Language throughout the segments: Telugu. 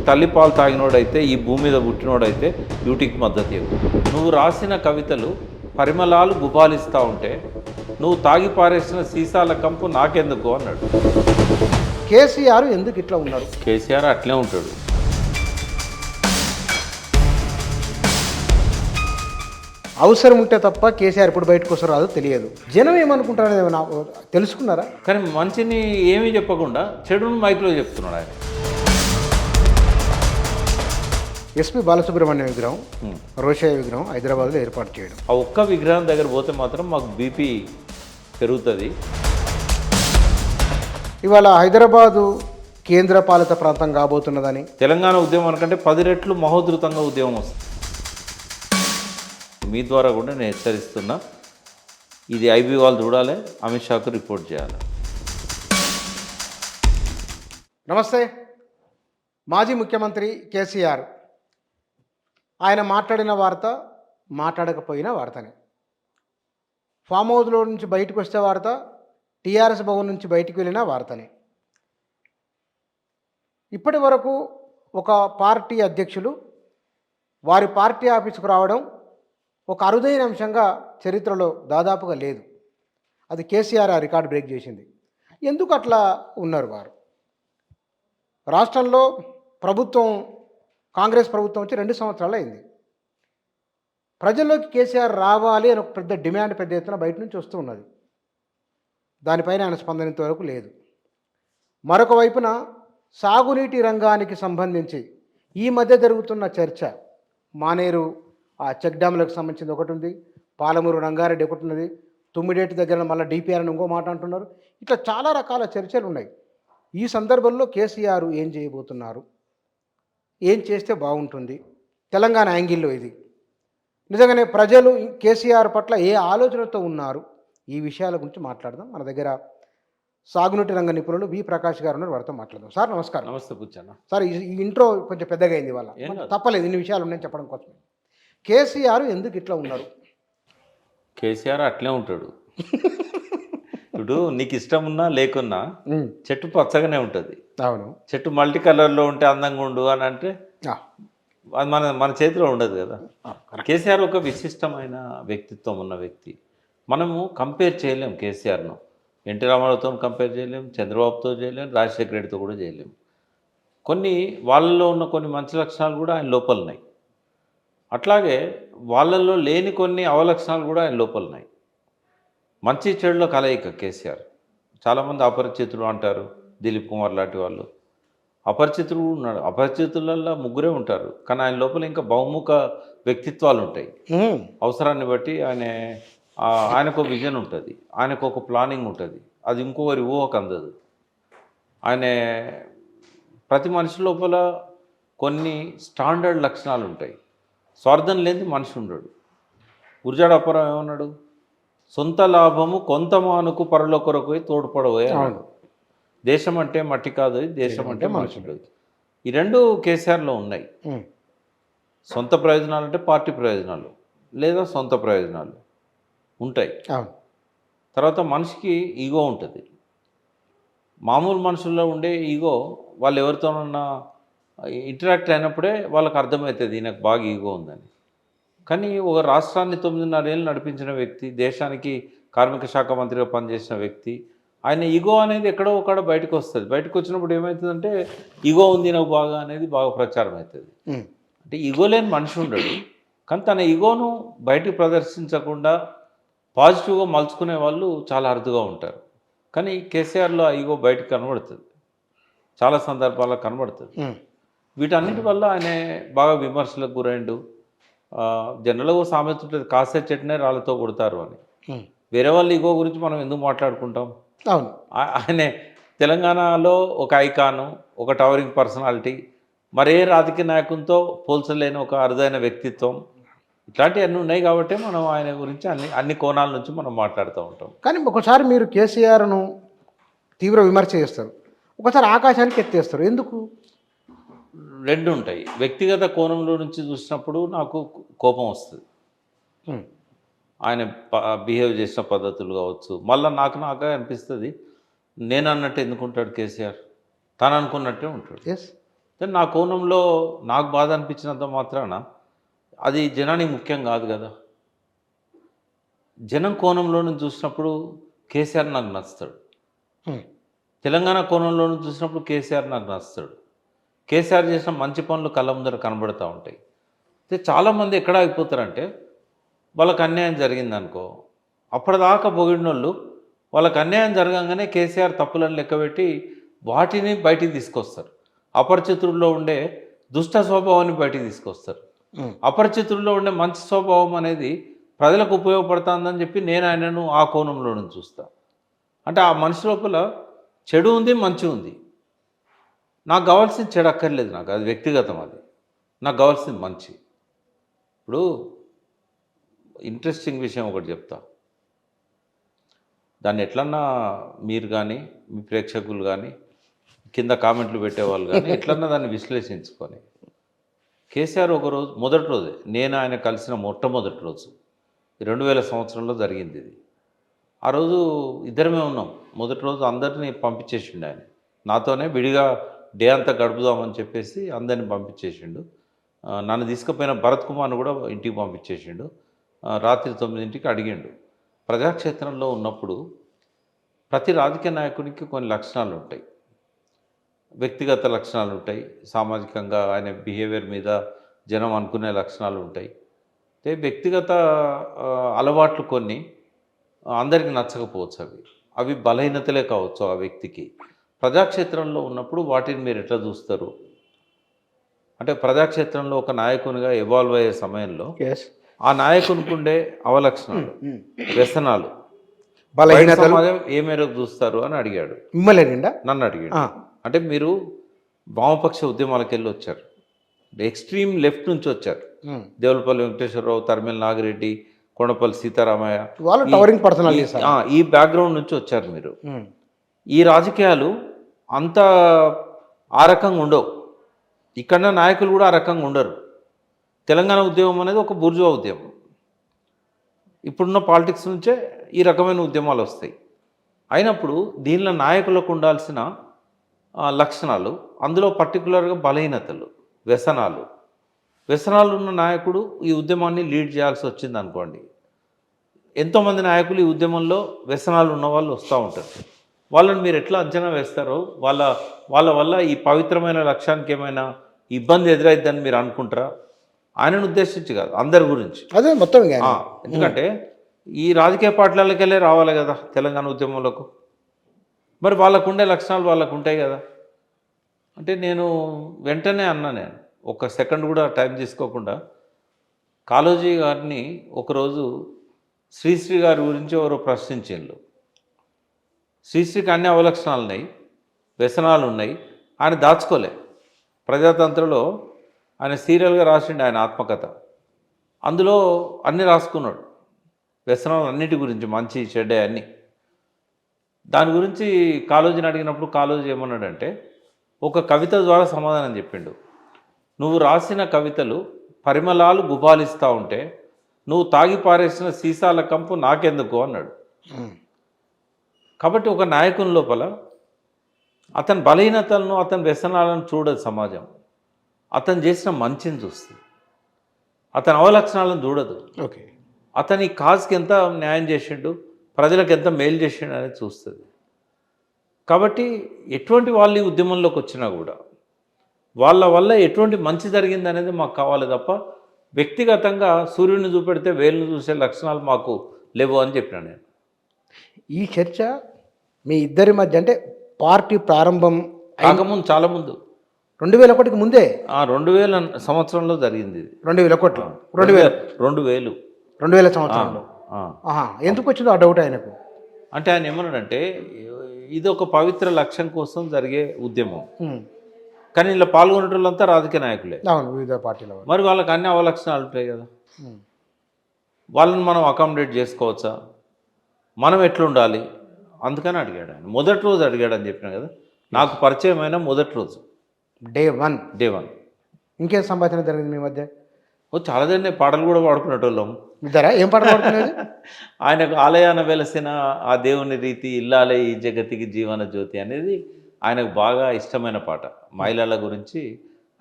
తల్లిపాలు తాగినోడైతే ఈ భూమి మీద పుట్టినోడైతే డ్యూటీకి మద్దతు ఇవ్వు. నువ్వు రాసిన కవితలు పరిమళాలు గుబాలిస్తూ ఉంటే నువ్వు తాగి పారేసిన సీసాల కంపు నాకెందుకు అన్నాడు. కేసీఆర్ ఎందుకు ఇట్లా ఉన్నారు? కేసీఆర్ అట్లే ఉంటాడు. అవసరం ఉంటే తప్ప కేసీఆర్ ఇప్పుడు బయటకు వస్తారో రాదో తెలియదు. జనం ఏమనుకుంటారో ఏమైనా తెలుసుకున్నారా? కానీ మంచిని ఏమీ చెప్పకుండా చెడును మైక్లో చెప్తున్నాడు ఆయన. ఎస్పి బాలసుబ్రహ్మణ్యం విగ్రహం, రోషయ్య విగ్రహం హైదరాబాద్లో ఏర్పాటు చేయడం, ఆ ఒక్క విగ్రహం దగ్గర పోతే మాత్రం మాకు బీపీ పెరుగుతుంది. ఇవాళ హైదరాబాదు కేంద్ర పాలిత ప్రాంతం కాబోతున్నదని, తెలంగాణ ఉద్యమం కంటే 10 రెట్లు మహోధృతంగా ఉద్యమం వస్తుంది. మీ ద్వారా కూడా నేను హెచ్చరిస్తున్నా, ఇది ఐబీ వాళ్ళు చూడాలి, అమిత్ షాకు రిపోర్ట్ చేయాలి. నమస్తే. మాజీ ముఖ్యమంత్రి కేసీఆర్ ఆయన మాట్లాడిన వార్త, మాట్లాడకపోయిన వార్తనే. ఫామ్ హౌస్లో నుంచి బయటకు వస్తే వార్త, టీఆర్ఎస్ భవన్ నుంచి బయటికి వెళ్ళిన వార్తనే. ఇప్పటి వరకు ఒక పార్టీ అధ్యక్షులు వారి పార్టీ ఆఫీసుకు రావడం ఒక అరుదైన అంశంగా చరిత్రలో దాదాపుగా లేదు. అది కేసీఆర్ ఆ రికార్డు బ్రేక్ చేసింది. ఎందుకు అట్లా ఉన్నారు వారు? రాష్ట్రంలో ప్రభుత్వం, కాంగ్రెస్ ప్రభుత్వం వచ్చి 2 సంవత్సరాలు అయింది. ప్రజల్లోకి కేసీఆర్ రావాలి అని ఒక పెద్ద డిమాండ్ పెద్ద ఎత్తున బయట నుంచి వస్తూ ఉన్నది. దానిపైన ఆయన స్పందన ఇంతవరకు లేదు. మరొక వైపున సాగునీటి రంగానికి సంబంధించి ఈ మధ్య జరుగుతున్న చర్చ, మానేరు ఆ చెక్ డ్యాములకు సంబంధించింది ఒకటి ఉంది, పాలమూరు రంగారెడ్డి ఒకటి ఉన్నది, తుమ్మిడేటి దగ్గర మళ్ళీ డిపిఆర్ అని ఇంకో మాట అంటున్నారు. ఇట్లా చాలా రకాల చర్చలు ఉన్నాయి. ఈ సందర్భంలో కేసీఆర్ ఏం చేయబోతున్నారు, ఏం చేస్తే బాగుంటుంది, తెలంగాణ యాంగిల్లో ఇది నిజంగానే ప్రజలు కేసీఆర్ పట్ల ఏ ఆలోచనతో ఉన్నారు, ఈ విషయాల గురించి మాట్లాడదాం. మన దగ్గర సాగునీటి రంగ నిపుణులు వి ప్రకాష్ గారు ఉన్నారు, వారితో మాట్లాడదాం. సార్ నమస్కారం. నమస్తే పుచ్చన్న. సార్ ఈ ఇంట్రో కొంచెం పెద్దగా అయింది వాళ్ళ, తప్పలేదు, ఇన్ని విషయాలు ఉన్నాయని చెప్పడం కోసం. కేసీఆర్ ఎందుకు ఇట్లా ఉన్నారు? కేసీఆర్ అట్లే ఉంటాడు. ఇప్పుడు నీకు ఇష్టం ఉన్నా లేకున్నా చెట్టు పచ్చగానే ఉంటుంది. అవును, చెట్టు మల్టీ కలర్లో ఉంటే అందంగా ఉండు అని అంటే అది మన చేతిలో ఉండదు కదా. కేసీఆర్ ఒక విశిష్టమైన వ్యక్తిత్వం ఉన్న వ్యక్తి. మనము కంపేర్ చేయలేం కేసీఆర్ను. ఎన్టీ రామారావుతో కంపేర్ చేయలేం, చంద్రబాబుతో చేయలేం, రాజశేఖర రెడ్డితో కూడా చేయలేం. కొన్ని వాళ్ళలో ఉన్న కొన్ని మంచి లక్షణాలు కూడా ఆయన లోపల ఉన్నాయి. అట్లాగే వాళ్ళల్లో లేని కొన్ని అవలక్షణాలు కూడా ఆయన లోపల ఉన్నాయి. మంచి చెడులో కలయిక కేసీఆర్. చాలామంది అపరిచితులు అంటారు, దిలీప్ కుమార్ లాంటి వాళ్ళు. అపరిచితులు ఉన్నాడు, అపరిచితులలో 3 ఉంటారు, కానీ ఆయన లోపల ఇంకా బహుముఖ వ్యక్తిత్వాలు ఉంటాయి. అవసరాన్ని బట్టి ఆయనకు విజన్ ఉంటుంది, ఆయనకు ఒక ప్లానింగ్ ఉంటుంది, అది ఇంకొకరి ఊహకు అందదు. ఆయన ప్రతి మనిషి లోపల కొన్ని స్టాండర్డ్ లక్షణాలు ఉంటాయి. స్వార్థం లేని మనిషి ఉండడు. గురజాడ అప్పారావు ఏమన్నాడు? సొంత లాభము కొంత మానుకు పరుల కొరకు తోడ్పడబోయే అన్నాడు. దేశం అంటే మట్టి కాదు, దేశం అంటే మనుషులు. ఈ 2 కేసీఆర్లో ఉన్నాయి. సొంత ప్రయోజనాలు అంటే పార్టీ ప్రయోజనాలు, లేదా సొంత ప్రయోజనాలు ఉంటాయి. తర్వాత మనిషికి ఈగో ఉంటుంది. మామూలు మనుషుల్లో ఉండే ఈగో వాళ్ళు ఎవరితోనన్నా ఇంటరాక్ట్ అయినప్పుడే వాళ్ళకి అర్థమవుతుంది ఈయనకు బాగా ఈగో ఉందని. కానీ ఒక రాష్ట్రాన్ని 9.5 ఏళ్ళు నడిపించిన వ్యక్తి, దేశానికి కార్మిక శాఖ మంత్రిగా పనిచేసిన వ్యక్తి, ఆయన ఈగో అనేది ఎక్కడో ఒకడ బయటకు వస్తుంది. బయటకు వచ్చినప్పుడు ఏమవుతుందంటే ఈగో ఉంది నాకు బాగా అనేది బాగా ప్రచారం అవుతుంది. అంటే ఈగో లేని మనిషి ఉండడు, కానీ తన ఈగోను బయటకు ప్రదర్శించకుండా పాజిటివ్గా మలుచుకునే వాళ్ళు చాలా అరుదుగా ఉంటారు. కానీ కేసీఆర్లో ఆ ఈగో బయటకు కనబడుతుంది, చాలా సందర్భాల్లో కనబడుతుంది. వీటన్నిటి వల్ల ఆయన బాగా విమర్శలకు గురైండు. జనరల్గా సామెత ఉంటుంది, కాసే చెట్టునే రాళ్ళతో కొడతారు అని. వేరే వాళ్ళ ఈగో గురించి మనం ఎందుకు మాట్లాడుకుంటాం? అవును, ఆయన తెలంగాణలో ఒక ఐకాను, ఒక టవరింగ్ పర్సనాలిటీ, మరే రాజకీయ నాయకునితో పోల్చలేని ఒక అరుదైన వ్యక్తిత్వం, ఇట్లాంటివన్నీ ఉన్నాయి కాబట్టి మనం ఆయన గురించి అన్ని కోణాల నుంచి మనం మాట్లాడుతూ ఉంటాం. కానీ ఒకసారి మీరు కేసీఆర్ను తీవ్ర విమర్శ చేస్తారు, ఒకసారి ఆకాశానికి ఎత్తేస్తారు. ఎందుకు? 2 ఉంటాయి. వ్యక్తిగత కోణంలో నుంచి చూసినప్పుడు నాకు కోపం వస్తుంది, ఆయన బిహేవ్ చేసిన పద్ధతులు కావచ్చు. మళ్ళీ నాకే అనిపిస్తుంది, నేను అన్నట్టు ఎందుకుంటాడు కేసీఆర్, తను అనుకున్నట్టే ఉంటాడు. కానీ నా కోణంలో నాకు బాధ అనిపించినంత మాత్రాన అది జనానికి ముఖ్యం కాదు కదా. జనం కోణంలో నుంచి చూసినప్పుడు కేసీఆర్ నాకు నచ్చుతాడు. తెలంగాణ కోణంలో నుంచి చూసినప్పుడు కేసీఆర్ నాకు నచ్చుతాడు. కేసీఆర్ చేసిన మంచి పనులు కళ్ళ ముందర కనబడుతూ ఉంటాయి. అయితే చాలామంది ఎక్కడ ఆగిపోతారంటే వాళ్ళకి అన్యాయం జరిగిందనుకో, అప్పటిదాకా పొగిడినోళ్ళు వాళ్ళకి అన్యాయం జరగంగానే కేసీఆర్ తప్పులను లెక్కబెట్టి వాటిని బయటికి తీసుకొస్తారు. అపరిచితుల్లో ఉండే దుష్ట స్వభావాన్ని బయటికి తీసుకొస్తారు. అపరిచితుల్లో ఉండే మంచి స్వభావం అనేది ప్రజలకు ఉపయోగపడుతుందని చెప్పి నేను ఆయనను ఆ కోణంలో నుంచి చూస్తాను. అంటే ఆ మనిషి లోపల చెడు ఉంది, మంచి ఉంది. నాకు కావాల్సింది చెడు అక్కర్లేదు, నాకు అది వ్యక్తిగతం. అది నాకు కావాల్సింది మంచి. ఇప్పుడు ఇంట్రెస్టింగ్ విషయం ఒకటి చెప్తా. దాన్ని ఎట్లన్నా మీరు కానీ మీ ప్రేక్షకులు కానీ కింద కామెంట్లు పెట్టేవాళ్ళు కానీ ఎట్లన్నా దాన్ని విశ్లేషించుకొని, కేసీఆర్ ఒకరోజు మొదటి రోజే నేను ఆయన కలిసిన మొట్టమొదటి రోజు 2000 సంవత్సరంలో జరిగింది ఇది. ఆ రోజు ఇద్దరమే ఉన్నాం. మొదటి రోజు అందరినీ పంపించేసిండు ఆయన. నాతోనే విడిగా డే అంతా గడుపుదామని చెప్పేసి అందరిని పంపించేసిండు. నన్ను తీసుకుపోయిన భరత్ కుమార్ని కూడా ఇంటికి పంపించేసిండు. రాత్రి 9ంటికి అడిగిండు. ప్రజాక్షేత్రంలో ఉన్నప్పుడు ప్రతి రాజకీయ నాయకునికి కొన్ని లక్షణాలు ఉంటాయి, వ్యక్తిగత లక్షణాలు ఉంటాయి, సామాజికంగా ఆయన బిహేవియర్ మీద జనం అనుకునే లక్షణాలు ఉంటాయి. అయితే వ్యక్తిగత అలవాట్లు కొన్ని అందరికీ నచ్చకపోవచ్చు. అవి బలహీనతలే కావచ్చు ఆ వ్యక్తికి. ప్రజాక్షేత్రంలో ఉన్నప్పుడు వాటిని మీరు ఎట్లా చూస్తారు అంటే, ప్రజాక్షేత్రంలో ఒక నాయకునిగా ఎవాల్వ్ అయ్యే సమయంలో ఆ నాయకునికి ఉండే అవలక్షణాలు, వ్యసనాలు, బలహీనతలు సమాజం ఏ మేరకు చూస్తారు అని అడిగాడు. నన్ను అడిగాడు. అంటే మీరు వామపక్ష ఉద్యమాలకు వెళ్ళి వచ్చారు, ఎక్స్ట్రీమ్ లెఫ్ట్ నుంచి వచ్చారు. దేవులపల్లి వెంకటేశ్వరరావు, తరిమేల నాగిరెడ్డి, కొండపల్లి సీతారామయ్య, ఈ బ్యాక్గ్రౌండ్ నుంచి వచ్చారు మీరు. ఈ రాజకీయాలు అంత ఆ రకంగా ఉండవు. ఇక్కడ నాయకులు కూడా ఆ రకంగా ఉండరు. తెలంగాణ ఉద్యమం అనేది ఒక బూర్జువా ఉద్యమం. ఇప్పుడున్న పాలిటిక్స్ నుంచే ఈ రకమైన ఉద్యమాలు వస్తాయి. అయినప్పుడు దీనిలో నాయకులకు ఉండాల్సిన లక్షణాలు, అందులో పర్టికులర్గా బలహీనతలు, వ్యసనాలు ఉన్న నాయకుడు ఈ ఉద్యమాన్ని లీడ్ చేయాల్సి వచ్చింది అనుకోండి. ఎంతోమంది నాయకులు ఈ ఉద్యమంలో వ్యసనాలు ఉన్న వాళ్ళు వస్తూ ఉంటారు. వాళ్ళని మీరు ఎట్లా అంచనా వేస్తారో, వాళ్ళ వల్ల ఈ పవిత్రమైన లక్ష్యానికి ఏమైనా ఇబ్బంది ఎదురైద్దని మీరు అనుకుంటారా? ఆయనను ఉద్దేశించి కాదు, అందరి గురించి. అదే మొత్తం. ఎందుకంటే ఈ రాజకీయ పార్టీలకి వెళ్ళే రావాలి కదా తెలంగాణ ఉద్యమంలోకి. మరి వాళ్ళకు ఉండే లక్షణాలు వాళ్ళకు ఉంటాయి కదా. అంటే నేను వెంటనే అన్నా, నేను ఒక సెకండ్ కూడా టైం తీసుకోకుండా, కాళోజీ గారిని ఒకరోజు శ్రీశ్రీ గారి గురించి ఎవరో ప్రశ్నించిండ్రు. శ్రీశ్రీకి అన్ని అవలక్షణాలు ఉన్నాయి, వ్యసనాలు ఉన్నాయి. ఆయన దాచుకోలే. ప్రజాతంత్రలో ఆయన సీరియల్గా రాసిండు ఆయన ఆత్మకథ. అందులో అన్నీ రాసుకున్నాడు, వ్యసనాలు అన్నిటి గురించి, మంచి చెడ్డే అన్నీ. దాని గురించి కాళోజీని అడిగినప్పుడు కాళోజీ ఏమన్నాడంటే, ఒక కవిత ద్వారా సమాధానం చెప్పిండు. నువ్వు రాసిన కవితలు పరిమళాలు గుబాలిస్తూ ఉంటే నువ్వు తాగి పారేసిన సీసాల కంపు నాకెందుకు అన్నాడు. కాబట్టి ఒక నాయకుని లోపల అతని బలహీనతలను, అతని వ్యసనాలను చూడదు సమాజం. అతను చేసిన మంచిని చూస్తుంది, అతని అవలక్షణాలను చూడదు. అతని కాజ్కి ఎంత న్యాయం చేసిండు, ప్రజలకు ఎంత మేలు చేసిండు అనేది చూస్తుంది. కాబట్టి ఎటువంటి వాళ్ళు ఈ ఉద్యమంలోకి వచ్చినా కూడా వాళ్ళ వల్ల ఎటువంటి మంచి జరిగింది అనేది మాకు కావాలి తప్ప, వ్యక్తిగతంగా సూర్యుడిని చూపెడితే వేలును చూసే లక్షణాలు మాకు లేవు అని చెప్పినాను నేను. ఈ చర్చ మీ ఇద్దరి మధ్య అంటే పార్టీ ప్రారంభం కాకముందు, చాలా ముందు, 2001కి ముందే, 2000 సంవత్సరంలో జరిగింది ఇది. 2001లో 2000 సంవత్సరంలో. ఎందుకు వచ్చిందో ఆ డౌట్ ఆయనకు. అంటే ఆయన ఏమన్నాడంటే, ఇది ఒక పవిత్ర లక్ష్యం కోసం జరిగే ఉద్యమం, కానీ ఇలా పాల్గొనే వాళ్ళంతా రాజకీయ నాయకులే, వివిధ పార్టీల. మరి వాళ్ళకి అన్ని అవలక్షణాలు ఉంటాయి కదా. వాళ్ళని మనం అకామిడేట్ చేసుకోవచ్చా, మనం ఎట్లుండాలి, అందుకని అడిగాడు ఆయన. మొదటి రోజు అడిగాడు అని చెప్పిన కదా, నాకు పరిచయం అయిన మొదటి రోజు, డే వన్. ఇంకేం సంభాషణ జరిగింది మీ మధ్య? చాలా జరిగిన పాటలు కూడా పాడుకునేటోళ్ళం. ఇద్దరా? ఏం పాట పాడుకునేది? ఆయనకు ఆలయాన వెలసిన ఆ దేవుని రీతి, ఇల్లాలే ఈ జగతికి జీవన జ్యోతి అనేది ఆయనకు బాగా ఇష్టమైన పాట మహిళల గురించి.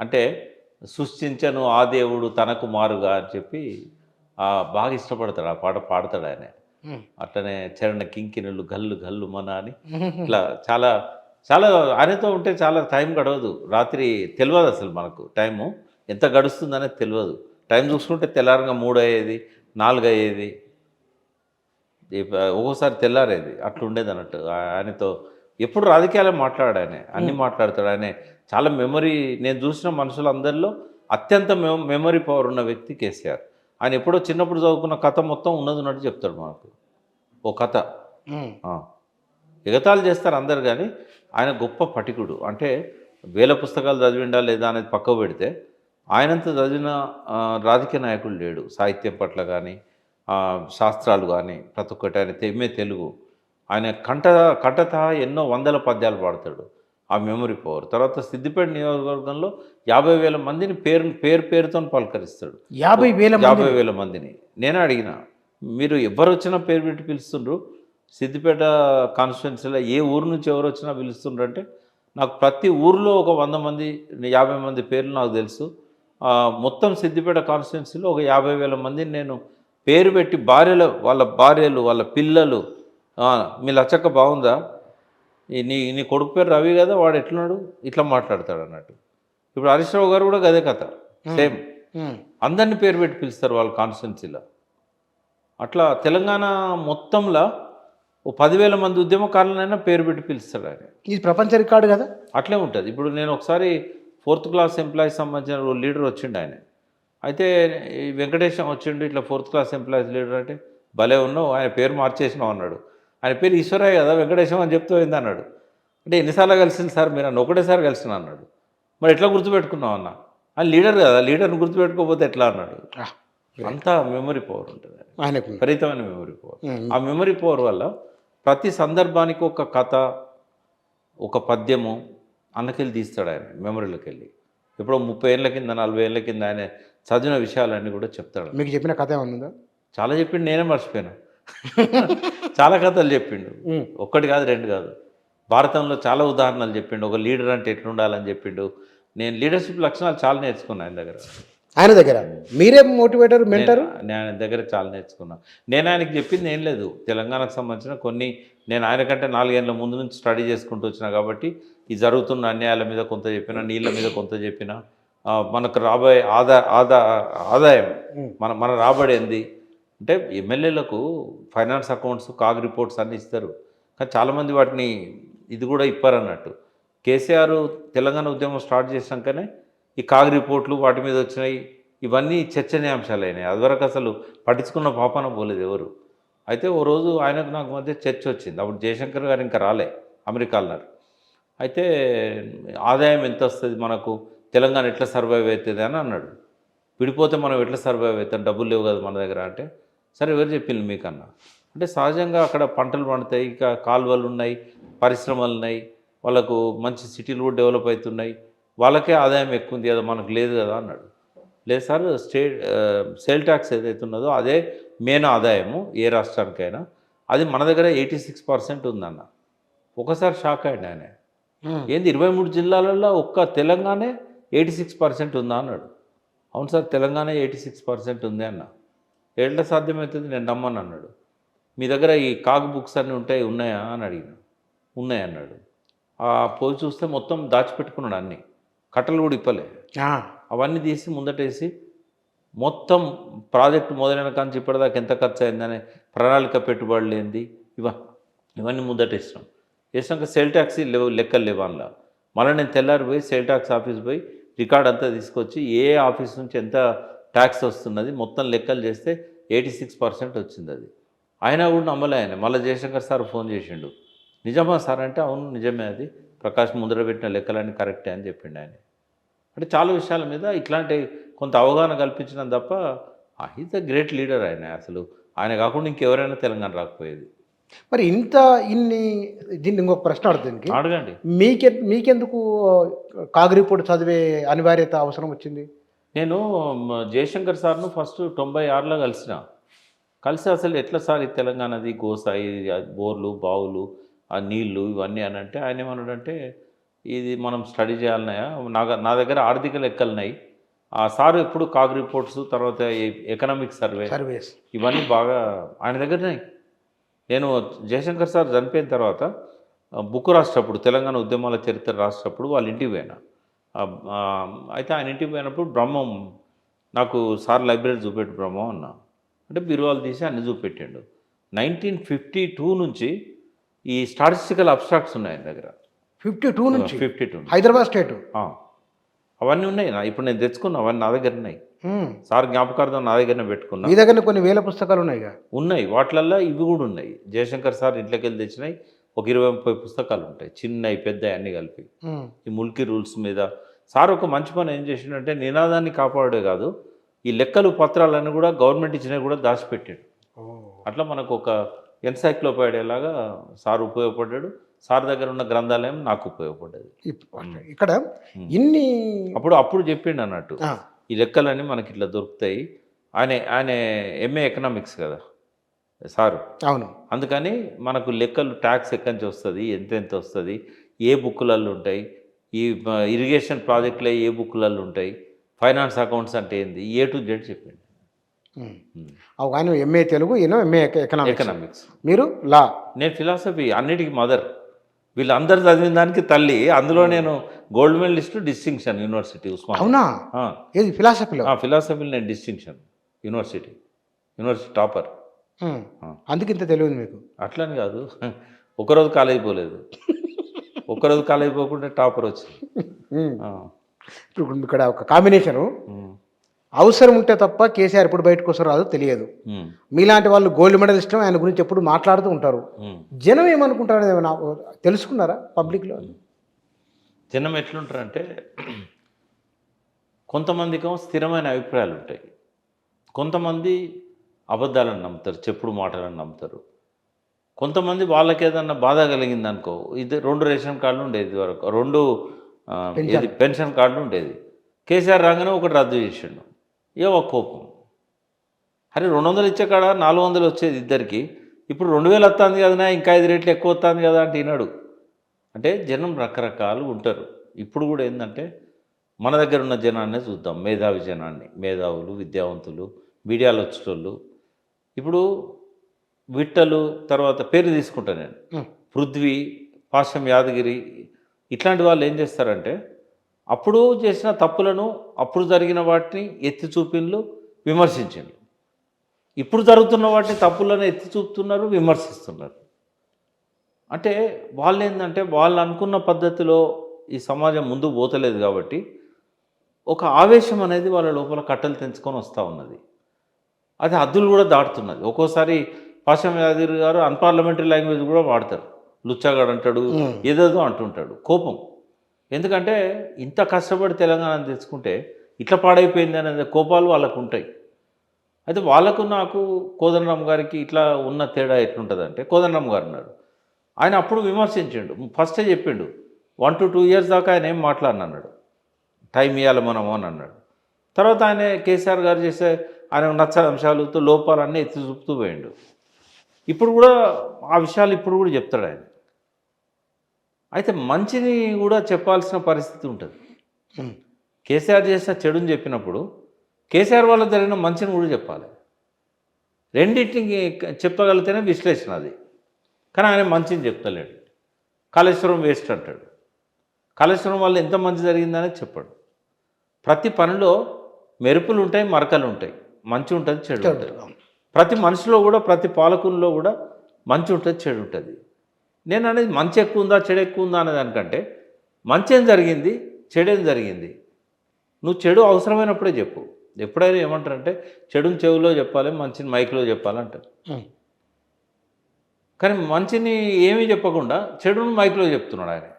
అంటే సృష్టించను ఆ దేవుడు తనకు మారుగా అని చెప్పి బాగా ఇష్టపడతాడు, ఆ పాట పాడతాడు ఆయన. అట్లనే చరణ కింకిణులు గల్లు గల్లు మన అని ఇట్లా చాలా చాలా ఆయనతో ఉంటే చాలా టైం గడవదు. రాత్రి తెలియదు అసలు మనకు టైము ఎంత గడుస్తుందనేది తెలియదు. టైం చూసుకుంటే తెల్లారంగా 3 అయ్యేది, 4 అయ్యేది, ఒక్కోసారి తెల్లారేది. అట్లా ఉండేది అన్నట్టు ఆయనతో. ఎప్పుడు రాజకీయాలే మాట్లాడాడు ఆయన, అన్నీ మాట్లాడతాడు ఆయన. చాలా మెమరీ, నేను చూసిన మనుషులందరిలో అత్యంత మెమరీ పవర్ ఉన్న వ్యక్తి కేసీఆర్. ఆయన ఎప్పుడో చిన్నప్పుడు చదువుకున్న కథ మొత్తం ఉన్నది ఉన్నట్టు చెప్తాడు మనకు. ఓ కథ ఎగతాళి చేస్తారు అందరు, కానీ ఆయన గొప్ప పఠికుడు. అంటే వేల పుస్తకాలు చదివిండా లేదా అనేది పక్కకు పెడితే ఆయనంత చదివిన రాజకీయ నాయకుడు లేడు. సాహిత్యం పట్ల కానీ శాస్త్రాలు కానీ ప్రతి ఒక్కటి. ఆయన తెలుగు, ఆయన కంటత ఎన్నో వందల పద్యాలు పాడతాడు. ఆ మెమరీ పవర్. తర్వాత సిద్దిపేట నియోజకవర్గంలో 50,000 మందిని పేరుతో పలకరిస్తాడు. 50,000 మందిని. నేనే అడిగిన, మీరు ఎవరు వచ్చినా పేరు పెట్టి పిలుస్తుండ్రు, సిద్దిపేట కాన్స్టిట్యున్సీలో ఏ ఊరు నుంచి ఎవరు వచ్చినా పిలుస్తుండ్రు అంటే, నాకు ప్రతి ఊరిలో ఒక 100 మంది 50 మంది పేర్లు నాకు తెలుసు. మొత్తం సిద్దిపేట కాన్స్టిట్యున్సీలో ఒక 50,000 మందిని నేను పేరు పెట్టి వాళ్ళ భార్యలు వాళ్ళ పిల్లలు, మీ లచ్చక్క బాగుందా, నీ కొడుకు పేరు రవి కదా, వాడు ఎట్లున్నాడు, ఇట్లా మాట్లాడతాడు అన్నట్టు. ఇప్పుడు హరీష్ రావు గారు కూడా అదే కథ, సేమ్. అందరినీ పేరు పెట్టి పిలుస్తారు వాళ్ళ కాన్స్టిట్యున్సీలో. అట్లా తెలంగాణ మొత్తంలో ఓ 10,000 మంది ఉద్యమకారులనైనా పేరు పెట్టి పిలుస్తాడు ఆయన. ఇది ప్రపంచ రికార్డు కదా. అట్లే ఉంటుంది. ఇప్పుడు నేను ఒకసారి 4th క్లాస్ ఎంప్లాయీస్ సంబంధించిన లీడర్ వచ్చిండు ఆయన. అయితే ఈ వెంకటేశం వచ్చిండు, ఇట్లా 4th క్లాస్ ఎంప్లాయీస్ లీడర్ అంటే, భలే ఉన్నావు, ఆయన పేరు మార్చేసినావు అన్నాడు. ఆయన పేరు ఈశ్వరయ్య కదా, వెంకటేశం అని చెప్తూ అయింది అన్నాడు. అంటే ఎన్నిసార్లు కలిసింది సార్ మీరు అన్న, ఒకటేసారి కలిసిన అన్నాడు. మరి ఎట్లా గుర్తుపెట్టుకున్నావు అన్న, ఆయన లీడర్ కదా, లీడర్ని గుర్తుపెట్టుకోకపోతే ఎట్లా అన్నాడు. అంతా మెమరీ పవర్ ఉంటుంది ఆయనకు, విపరీతమైన మెమరీ పవర్. ఆ మెమరీ పవర్ వల్ల ప్రతి సందర్భానికి ఒక కథ, ఒక పద్యము అన్నకెళ్ళి తీస్తాడు ఆయన మెమరీలోకి వెళ్ళి. ఎప్పుడో 30 ఏళ్ళ కింద 40 ఏళ్ళ కింద ఆయన చదివిన విషయాలన్నీ కూడా చెప్తాడు. మీకు చెప్పిన కథ ఏమన్నా? చాలా చెప్పిండు, నేనే మర్చిపోయాను. చాలా కథలు చెప్పిండు, ఒక్కటి కాదు 2 కాదు. భారతంలో చాలా ఉదాహరణలు చెప్పిండు. ఒక లీడర్ అంటే ఎట్లుండాలని చెప్పిండు. నేను లీడర్షిప్ లక్షణాలు చాలా నేర్చుకున్నాను ఆయన దగ్గర. మీరే మోటివేటర్, మెంటర్? నేను ఆయన దగ్గర చాలా నేర్చుకున్నాను. నేను ఆయనకి చెప్పింది ఏం లేదు, తెలంగాణకు సంబంధించిన కొన్ని, నేను ఆయన కంటే 4 ఏళ్ళ ముందు నుంచి స్టడీ చేసుకుంటూ వచ్చినా కాబట్టి ఈ జరుగుతున్న అన్యాయాల మీద కొంత చెప్పిన, నీళ్ళ మీద కొంత చెప్పిన, మనకు రాబోయే ఆదాయం మన రాబడేంది అంటే, ఎమ్మెల్యేలకు ఫైనాన్స్ అకౌంట్స్, కాగ్ రిపోర్ట్స్ అన్నీ ఇస్తారు, కానీ చాలామంది వాటిని ఇది కూడా ఇప్పారన్నట్టు. కేసీఆర్ తెలంగాణ ఉద్యమం స్టార్ట్ చేసినాకనే ఈ కాగ్ రిపోర్ట్లు వాటి మీద వచ్చినాయి, ఇవన్నీ చర్చనీయాంశాలు అయినాయి. అదివరకు అసలు పట్టించుకున్న పాపన పోలేదు ఎవరు. అయితే ఓ రోజు ఆయనకు నాకు మధ్య చర్చ వచ్చింది. అప్పుడు జయశంకర్ గారు ఇంకా రాలే, అమెరికాలో. అయితే ఆదాయం ఎంత వస్తుంది మనకు, తెలంగాణ ఎట్లా సర్వైవ్ అవుతుంది అని అన్నాడు. విడిపోతే మనం ఎట్లా సర్వైవ్ అవుతాం, డబ్బులు లేవు కదా మన దగ్గర అంటే, సరే ఎవరు చెప్పింది మీకన్నా అంటే, సహజంగా అక్కడ పంటలు పండుతాయి, ఇక కాలువలు ఉన్నాయి, పరిశ్రమలు ఉన్నాయి, వాళ్ళకు మంచి సిటీలు కూడా డెవలప్ అవుతున్నాయి, వాళ్ళకే ఆదాయం ఎక్కువ ఉంది కదా, మనకు లేదు కదా అన్నాడు. లేదు సార్, సేల్ ట్యాక్స్ ఏదైతే ఉన్నదో అదే మెయిన్ ఆదాయము ఏ రాష్ట్రానికైనా, అది మన దగ్గర 86% ఉందన్న. ఒకసారి షాక్ అయ్యాడు ఆయన. ఏంది 23 జిల్లాలలో ఒక్క తెలంగాణ 86% ఉందా అన్నాడు. అవును సార్, తెలంగాణ 86% ఉంది అన్న. ఎట్లా సాధ్యమవుతుంది, నేను నమ్మను అన్నాడు. మీ దగ్గర ఈ కాగ్ బుక్స్ అన్నీ ఉన్నాయా అని అడిగిన. ఉన్నాయి అన్నాడు. పోయి చూస్తే మొత్తం దాచిపెట్టుకున్నాడు, అన్నీ కట్టలు కూడా ఇప్పలే, అవన్నీ తీసి ముందటేసి మొత్తం ప్రాజెక్టు మొదలైన కానీ ఇప్పటిదాకా ఎంత ఖర్చు అయిందని ప్రణాళిక పెట్టుబడులు ఏంది ఇవన్నీ ముందటేసినాం. వేసినాక సేల్ ట్యాక్స్ లెక్కలు లేవు అందులో. మళ్ళీ నేను తెల్లారి పోయి సేల్ ట్యాక్స్ ఆఫీస్ పోయి రికార్డ్ అంతా తీసుకొచ్చి ఏ ఆఫీస్ నుంచి ఎంత ట్యాక్స్ వస్తున్నది మొత్తం లెక్కలు చేస్తే 86% వచ్చింది. అది అయినా కూడా నమ్మలే ఆయన. మళ్ళీ జయశంకర్ సార్ ఫోన్ చేసిండు, నిజమా సార్ అంటే, అవును నిజమే, అది ప్రకాష్ ముందర పెట్టిన లెక్కలన్నీ కరెక్టే అని చెప్పిండు ఆయన. అంటే చాలా విషయాల మీద ఇట్లాంటి కొంత అవగాహన కల్పించడం తప్ప, ఈజ్ అ గ్రేట్ లీడర్ ఆయన. అసలు ఆయన కాకుండా ఇంకెవరైనా తెలంగాణ రాకపోయేది. మరి దీన్ని ఇంకొక ప్రశ్న అడుగుతుంది, అడగండి. మీకెందుకు కాగ్ రిపోర్ట్ చదివే అనివార్యత అవసరం వచ్చింది? నేను జయశంకర్ సార్ను ఫస్ట్ 96లో కలిసి అసలు ఎట్లా సార్ ఈ తెలంగాణది గోసాయి, బోర్లు, బావులు, ఆ నీళ్లు ఇవన్నీ అని అంటే, ఆయన ఏమన్నాడంటే, ఇది మనం స్టడీ చేయాలన్నాయా, నా దగ్గర ఆర్థిక లెక్కలున్నాయి. ఆ సారు ఎప్పుడు కాగ్ రిపోర్ట్స్, తర్వాత ఎకనామిక్ సర్వేస్. ఇవన్నీ బాగా ఆయన దగ్గరనే. నేను జయశంకర్ సార్ చనిపోయిన తర్వాత బుక్ రాసేటప్పుడు, తెలంగాణ ఉద్యమాల చరిత్ర రాసేటప్పుడు వాళ్ళ ఇంటికి పోయినా. అయితే ఆయన ఇంటికి పోయినప్పుడు బ్రహ్మం నాకు సార్ లైబ్రరీ చూపెట్టు బ్రహ్మం అన్నా. అంటే బీరువాలు తీసి అన్ని చూపెట్టిండు. 1952 నుంచి ఈ స్టాటిస్టికల్ అబ్స్ట్రాక్ట్స్ ఉన్నాయి ఆయన దగ్గర. 52 నుంచి 52 హైదరాబాద్ స్టేటు. అవన్నీ ఉన్నాయి. ఇప్పుడు నేను తెచ్చుకున్నా, అవన్నీ నా దగ్గర ఉన్నాయి. సార్ జ్ఞాపకార్థం నా దగ్గరనే పెట్టుకున్నా. మీ దగ్గర కొన్ని వేల పుస్తకాలు ఉన్నాయిగా. ఉన్నాయి, వాటిలల్లో ఇవి కూడా ఉన్నాయి. జయశంకర్ సార్ ఇంట్లోకి వెళ్ళి తెచ్చినాయి ఒక 20-30 పుస్తకాలు ఉంటాయి, చిన్నవి పెద్దవి అన్నీ కలిపి. ఈ ముల్కీ రూల్స్ మీద సార్ ఒక మంచి పని ఏం చేసిండంటే, నినాదాన్ని కాపాడే కాదు, ఈ లెక్కలు పత్రాలన్నీ కూడా గవర్నమెంట్ ఇచ్చినవి కూడా దాచిపెట్టాడు. అట్లా మనకు ఒక ఎన్సైక్లోపీడియా లాగా సార్ ఉపయోగపడ్డాడు. సార్ దగ్గర ఉన్న గ్రంథాలయం నాకు ఉపయోగపడ్డది. ఇక్కడ ఇన్ని అప్పుడు చెప్పిండు అన్నట్టు, ఈ లెక్కలన్నీ మనకి ఇట్లా దొరుకుతాయి. ఆయన ఎంఏ ఎకనామిక్స్ కదా సారు. అవును. అందుకని మనకు లెక్కలు, ట్యాక్స్ ఎక్కడి నుంచి వస్తుంది, ఎంత వస్తుంది, ఏ బుక్కులలో ఉంటాయి, ఈ ఇరిగేషన్ ప్రాజెక్టులో ఏ బుక్కులలో ఉంటాయి, ఫైనాన్స్ అకౌంట్స్ అంటే ఏంది, A to Z చెప్పిండు. ఆయన ఎంఏ తెలుగు, ఈయన ఎంఏ ఎకనామిక్స్. మీరు లా. నేను ఫిలాసఫీ, అన్నిటికీ మదర్. వీళ్ళందరూ చదివిన దానికి తల్లి. అందులో నేను gold medalist, distinction university Osman. అవునా? ఏది ఫిలాసఫీలో? ఫిలాసఫీలో నేను డిస్టింక్షన్ యూనివర్సిటీ టాపర్. అందుకు ఇంత తెలియదు మీకు? అట్లని కాదు, ఒకరోజు కాలేజీ పోలేదు, ఒక్కరోజు కాలేజీ పోకుండా టాపర్ వచ్చింది. ఇప్పుడు ఇక్కడ ఒక కాంబినేషను, అవసరం ఉంటే తప్ప కేసీఆర్ ఎప్పుడు బయటకు వస్తారో రాదో తెలియదు. మీలాంటి వాళ్ళు గోల్డ్ మెడలిస్ట్ ఆయన గురించి ఎప్పుడు మాట్లాడుతూ ఉంటారు. జనం ఏమనుకుంటారు ఏమైనా తెలుసుకున్నారా పబ్లిక్లో? జనం ఎట్లుంటారంటే, కొంతమందికి స్థిరమైన అభిప్రాయాలు ఉంటాయి, కొంతమంది అబద్ధాలను నమ్ముతారు, చెప్పుడు మాటలను నమ్ముతారు. కొంతమంది వాళ్ళకి ఏదన్నా బాధ కలిగింది అనుకో, ఇది 2 రేషన్ కార్డులు ఉండేది వరకు, 2 పెన్షన్ కార్డులు ఉండేది. కేసీఆర్ రాగానే ఒకటి రద్దు చేసిండు. ఏవో కోపం, అరే 200 ఇచ్చే కాడ 400 వచ్చేది ఇద్దరికి, ఇప్పుడు 2000 వస్తుంది కదా, ఇంకా 5 రేట్లు ఎక్కువ వస్తుంది కదా అంటే విన్నాడు. అంటే జనం రకరకాలు ఉంటారు. ఇప్పుడు కూడా ఏంటంటే, మన దగ్గర ఉన్న జనాన్నే చూద్దాం, మేధావి జనాన్ని, మేధావులు, విద్యావంతులు, మీడియాలో వచ్చేటోళ్ళు. ఇప్పుడు విట్టలు, తర్వాత పేరు తీసుకుంటా నేను, పృథ్వీ, పాశ్యం యాదగిరి, ఇట్లాంటి వాళ్ళు ఏం చేస్తారంటే, అప్పుడు చేసిన తప్పులను, అప్పుడు జరిగిన వాటిని ఎత్తి చూపిన్లు, విమర్శించిండ్రు. ఇప్పుడు జరుగుతున్న వాటిని, తప్పులను ఎత్తి చూపుతున్నారు, విమర్శిస్తున్నారు. అంటే వాళ్ళు ఏంటంటే, వాళ్ళు అనుకున్న పద్ధతిలో ఈ సమాజం ముందుకు పోతలేదు కాబట్టి, ఒక ఆవేశం అనేది వాళ్ళ లోపల కట్టలు తెంచుకొని వస్తూ ఉన్నది. అది హద్దులు కూడా దాటుతున్నది. ఒక్కోసారి పాశ్యం యాదగిరి గారు అన్పార్లమెంటరీ లాంగ్వేజ్ కూడా వాడతారు. లుచ్చాగాడు అంటాడు, ఏదేదో అంటుంటాడు, కోపం. ఎందుకంటే ఇంత కష్టపడి తెలంగాణను తెచ్చుకుంటే ఇట్లా పాడైపోయింది అనేది కోపాలు వాళ్ళకు ఉంటాయి. అయితే వాళ్ళకు, నాకు కోదండరామ్ గారికి ఇట్లా ఉన్న తేడా ఎట్లుంటుందంటే, కోదండరామ్ గారు ఉన్నారు, ఆయన అప్పుడు విమర్శించిండు, ఫస్టే చెప్పిండు, 1 to 2 years దాకా ఆయన ఏం మాట్లాడినన్నాడు, టైం ఇవ్వాలి మనము అని అన్నాడు. తర్వాత ఆయన కేసీఆర్ గారు చేసే ఆయన నచ్చని అంశాలతో లోపాలన్నీ ఎత్తి చూపుతూ పోయిండు. ఇప్పుడు కూడా ఆ విషయాలు ఇప్పుడు కూడా చెప్తాడు ఆయన. అయితే మంచిని కూడా చెప్పాల్సిన పరిస్థితి ఉంటుంది. కేసీఆర్ చేసిన చెడుని చెప్పినప్పుడు కేసీఆర్ వల్ల జరిగిన మంచిని కూడా చెప్పాలి. రెండింటికి చెప్పగలిగితేనే విశ్లేషణ అది. కానీ ఆయన మంచిని చెప్తలేడు. కాళేశ్వరం వేస్ట్ అంటాడు. కాళేశ్వరం వల్ల ఎంత మంచి జరిగిందనేది చెప్పాడు. ప్రతి పనిలో మెరుపులు ఉంటాయి, మరకలు ఉంటాయి, మంచి ఉంటుంది, చెడు ఉంటుంది. ప్రతి మనిషిలో కూడా, ప్రతి పాలకుల్లో కూడా మంచి ఉంటుంది, చెడు ఉంటుంది. నేను అనేది మంచి ఎక్కువ ఉందా, చెడు ఎక్కువ ఉందా అనే దానికంటే, మంచి ఏం జరిగింది, చెడేం జరిగింది, నువ్వు చెడు అవసరమైనప్పుడే చెప్పు. ఎప్పుడైనా ఏమంటారంటే, చెడుని చెవిలో చెప్పాలి, మంచిని మైక్లో చెప్పాలంటారు. కానీ మంచిని ఏమీ చెప్పకుండా చెడుని మైక్లో చెప్తున్నాడు ఆయన.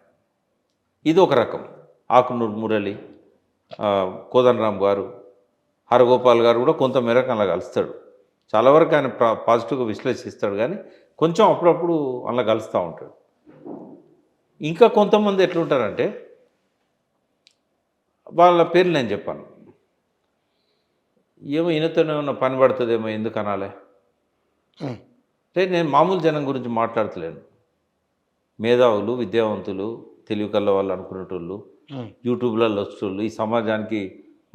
ఇది ఒక రకం. ఆకునూరు మురళి, కోదండరామ్ గారు, హరగోపాల్ గారు కూడా కొంత మేరకు అలా కలుస్తాడు. చాలా వరకు ఆయన పాజిటివ్గా విశ్లేషిస్తాడు, కానీ కొంచెం అప్పుడప్పుడు అలా కలుస్తూ ఉంటాడు. ఇంకా కొంతమంది ఎట్లుంటారంటే, వాళ్ళ పేర్లు నేను చెప్పాను, ఏమో ఈయనతోనే ఉన్న పని పడుతుందేమో, ఎందుకు అనాలే అంటే, నేను మామూలు జనం గురించి మాట్లాడతలేను. మేధావులు, విద్యావంతులు, తెలివి కల్ల వాళ్ళు అనుకునేటోళ్ళు, యూట్యూబ్లలో వచ్చేటోళ్ళు, ఈ సమాజానికి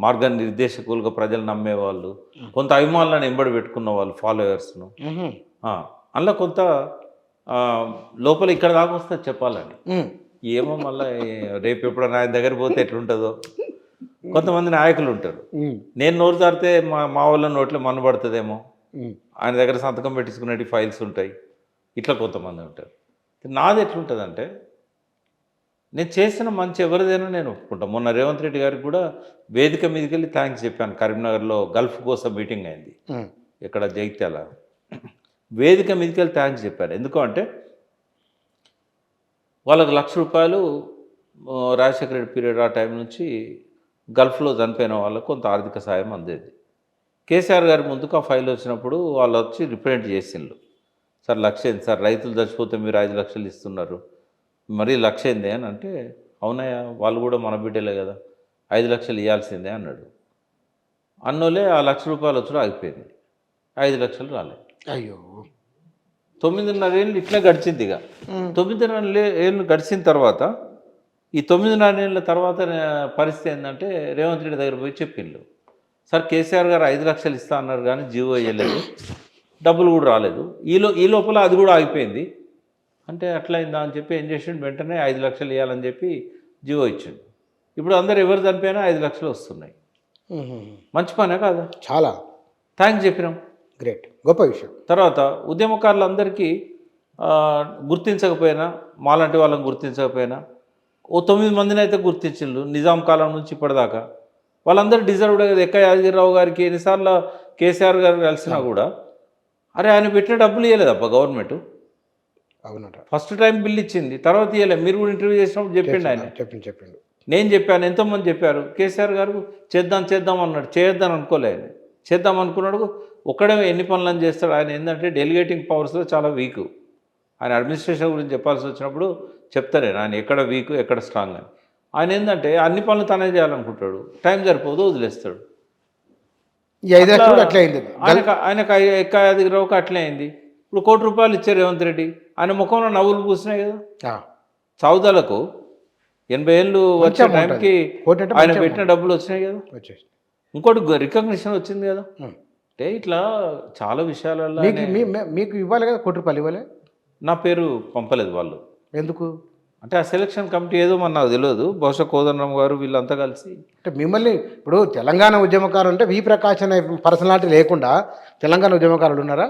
మార్గ నిర్దేశకులుగా ప్రజలు నమ్మేవాళ్ళు, కొంత అభిమానులను ఎంబడి పెట్టుకున్న వాళ్ళు ఫాలోవర్స్ను, అందులో కొంత లోపల ఇక్కడ దాకా వస్తుంది చెప్పాలని. ఏమో మళ్ళీ రేపు ఎప్పుడైనా ఆయన దగ్గర పోతే ఎట్లుంటుందో. కొంతమంది నాయకులు ఉంటారు, నేను నోరు జారితే మా వాళ్ళ నోట్లో మన్నుపడుతుందేమో, ఆయన దగ్గర సంతకం పెట్టించుకునే ఫైల్స్ ఉంటాయి, ఇట్లా కొంతమంది ఉంటారు. నాది ఎట్లుంటుందంటే, నేను చేసిన మంచి ఎవరిదైనా నేను ఒప్పుకుంటాను. మొన్న రేవంత్ రెడ్డి గారికి కూడా వేదిక మీదకి వెళ్ళి థ్యాంక్స్ చెప్పాను. కరీంనగర్లో గల్ఫ్ కోసం మీటింగ్ అయింది, ఇక్కడ జైత్యాల. వేదిక మీదకి వెళ్ళి థ్యాంక్స్ చెప్పాను. ఎందుకు అంటే వాళ్ళకి ₹1,00,000 రాజశేఖర రెడ్డి పీరియడ్ ఆ టైం నుంచి గల్ఫ్లో చనిపోయిన వాళ్ళకు కొంత ఆర్థిక సాయం అందేది. కేసీఆర్ గారి ముందుకు ఆ ఫైల్ వచ్చినప్పుడు వాళ్ళు వచ్చి రిప్రజెంట్ చేసిండ్రు, సార్ 1,00,000 ఏంది సార్, రైతులు చచ్చిపోతే మీరు 5,00,000 ఇస్తున్నారు, మరి 1,00,000 ఏంది అని అంటే, అవునయ్యా వాళ్ళు కూడా మన బిడ్డలే కదా, 5,00,000 ఇవ్వాల్సిందే అన్నాడు. అన్నోలే ఆ ₹1,00,000 వచ్చి ఆగిపోయింది, 5,00,000 రాలేదు. అయ్యో, 9.5 ఏళ్ళు ఇట్లా గడిచింది. ఇక 9.5 ఏళ్ళు గడిచిన తర్వాత, ఈ 9.5 ఏళ్ళ తర్వాత పరిస్థితి ఏంటంటే, రేవంత్ రెడ్డి దగ్గర పోయి చెప్పిండ్రు, సార్ కేసీఆర్ గారు 5,00,000 ఇస్తా అన్నారు కానీ జీవో వేయలేదు, డబ్బులు కూడా రాలేదు, ఈ లోపల అది కూడా ఆగిపోయింది అంటే అట్లయిందా అని చెప్పి ఏం చేసిండు, వెంటనే 5,00,000 ఇవ్వాలని చెప్పి జీవో ఇచ్చిండు. ఇప్పుడు అందరు ఎవరు చనిపోయినా 5,00,000 వస్తున్నాయి. మంచి పనే కాదా? చాలా థ్యాంక్స్ చెప్పినాం, గ్రేట్, గొప్ప విషయం. తర్వాత ఉద్యమకారులందరికీ గుర్తించకపోయినా, మాలాంటి వాళ్ళని గుర్తించకపోయినా ఓ 9 మందిని అయితే గుర్తించిండ్రు నిజాం కాలం నుంచి ఇప్పటిదాకా. వాళ్ళందరూ డిజర్వ్డ్ కదా. ఎక్క యాదగిరిరావు గారికి ఎన్నిసార్లు కేసీఆర్ గారు కలిసినా కూడా, అరే ఆయన పెట్టిన డబ్బులు ఇవ్వలేదప్ప గవర్నమెంట్. అవునట, ఫస్ట్ టైం బిల్ ఇచ్చింది, తర్వాత ఇవ్వలేదు. మీరు కూడా ఇంటర్వ్యూ చేసినప్పుడు చెప్పిండు ఆయన. చెప్పిండు నేను చెప్పాను, ఎంతోమంది చెప్పారు. కేసీఆర్ గారు చేద్దాం అన్నాడు, చేయొద్దని అనుకోలే ఆయన. చేద్దాం అనుకున్నాడు, ఒక్కడే ఎన్ని పనులను చేస్తాడు ఆయన. ఏంటంటే డెలిగేటింగ్ పవర్స్లో చాలా వీక్. ఆయన అడ్మినిస్ట్రేషన్ గురించి చెప్పాల్సి వచ్చినప్పుడు చెప్తాను నేను, ఆయన ఎక్కడ వీక్ ఎక్కడ స్ట్రాంగ్ అని. ఆయన ఏంటంటే అన్ని పనులు తనే చేయాలనుకుంటాడు, టైం సరిపోదు, వదిలేస్తాడు. ఈ 5,00,000 అట్లే అయింది ఆయనకు ఎక్క యాదగిరిరావుకి అట్లే అయింది. ఇప్పుడు ₹1,00,000 ఇచ్చారు రేవంత్ రెడ్డి, ఆయన ముఖంలో నవ్వులు పూసినాయి కదా. సౌదాలకు 80 ఏళ్ళు వచ్చే టైంకి ఆయన పెట్టిన డబ్బులు వచ్చినాయి కదా. ఇంకోటి రికగ్నిషన్ వచ్చింది కదా. అంటే ఇట్లా చాలా విషయాలలో మీకు ఇవ్వాలి కదా, ₹1,00,000 ఇవ్వాలి. నా పేరు పంపలేదు వాళ్ళు. ఎందుకు అంటే ఆ సెలక్షన్ కమిటీ ఏదో మన నాకు తెలియదు, బహుశా కోదండరామ్ గారు వీళ్ళంతా కలిసి. అంటే మిమ్మల్ని ఇప్పుడు తెలంగాణ ఉద్యమకారులు అంటే వి ప్రకాష్ అనే పర్సనాలిటీ లేకుండా తెలంగాణ ఉద్యమకారులు ఉన్నారా?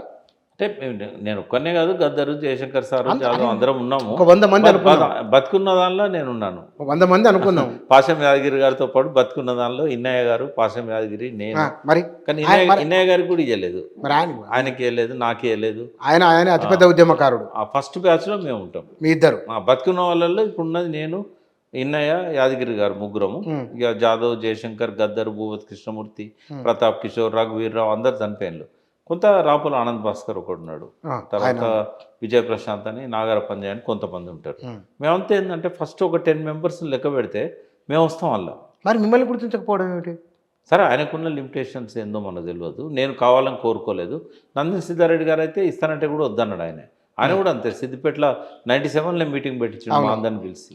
అంటే నేను ఒక్కనే కాదు, గద్దరు, జయశంకర్ సార్, జాదవ్ అందరం ఉన్నాము. ఒక 100 మంది బతుకున్న దానిలో నేను ఉన్నాను. 100 మంది అనుకుందాం. పాశం యాదగిరి గారితో పాటు బతుకున్న దానిలో ఇన్నయ్య గారు, పాశం యాదగిరి, నేను. మరి కానీ ఇన్నయ్య గారికి కూడా ఇవ్వలేదు, ఆయనకి ఇవ్వలేదు, నాకే ఇవ్వలేదు. ఆయన అతిపెద్ద ఉద్యమకారుడు. ఆ ఫస్ట్ బ్యాచ్లో మేము ఉంటాం, మీ ఇద్దరు. బతుకున్న వాళ్ళల్లో ఇప్పుడున్నది నేను, ఇన్నయ్య, యాదగిరి గారు, ముగ్గురము. ఇక జాదవ్, జయశంకర్, గద్దరు, భూపతి కృష్ణమూర్తి, ప్రతాప్ కిషోర్, రఘువీర్రావు అందరు చనిపోయినారు. కొంత రాపుల ఆనంద్ భాస్కర్ ఒకడు ఉన్నాడు, తర్వాత విజయ్ ప్రశాంత్ అని, నాగర పంజయ్ అని కొంతమంది ఉంటారు. మేమంతా ఏంటంటే ఫస్ట్ ఒక 10 మెంబర్స్ని లెక్క పెడితే మేము వస్తాం అలా. మరి మిమ్మల్ని గుర్తించకపోవడం ఏమిటి? సరే, ఆయనకున్న లిమిటేషన్స్ ఏందో మనకు తెలియదు, నేను కావాలని కోరుకోలేదు. నందిని సిద్ధారెడ్డి గారు అయితే ఇస్తానంటే కూడా వద్దన్నాడు ఆయన కూడా అంతే. సిద్దిపేటలో 97లో మీటింగ్ పెట్టించాడు మా అందరిని పిలిచి.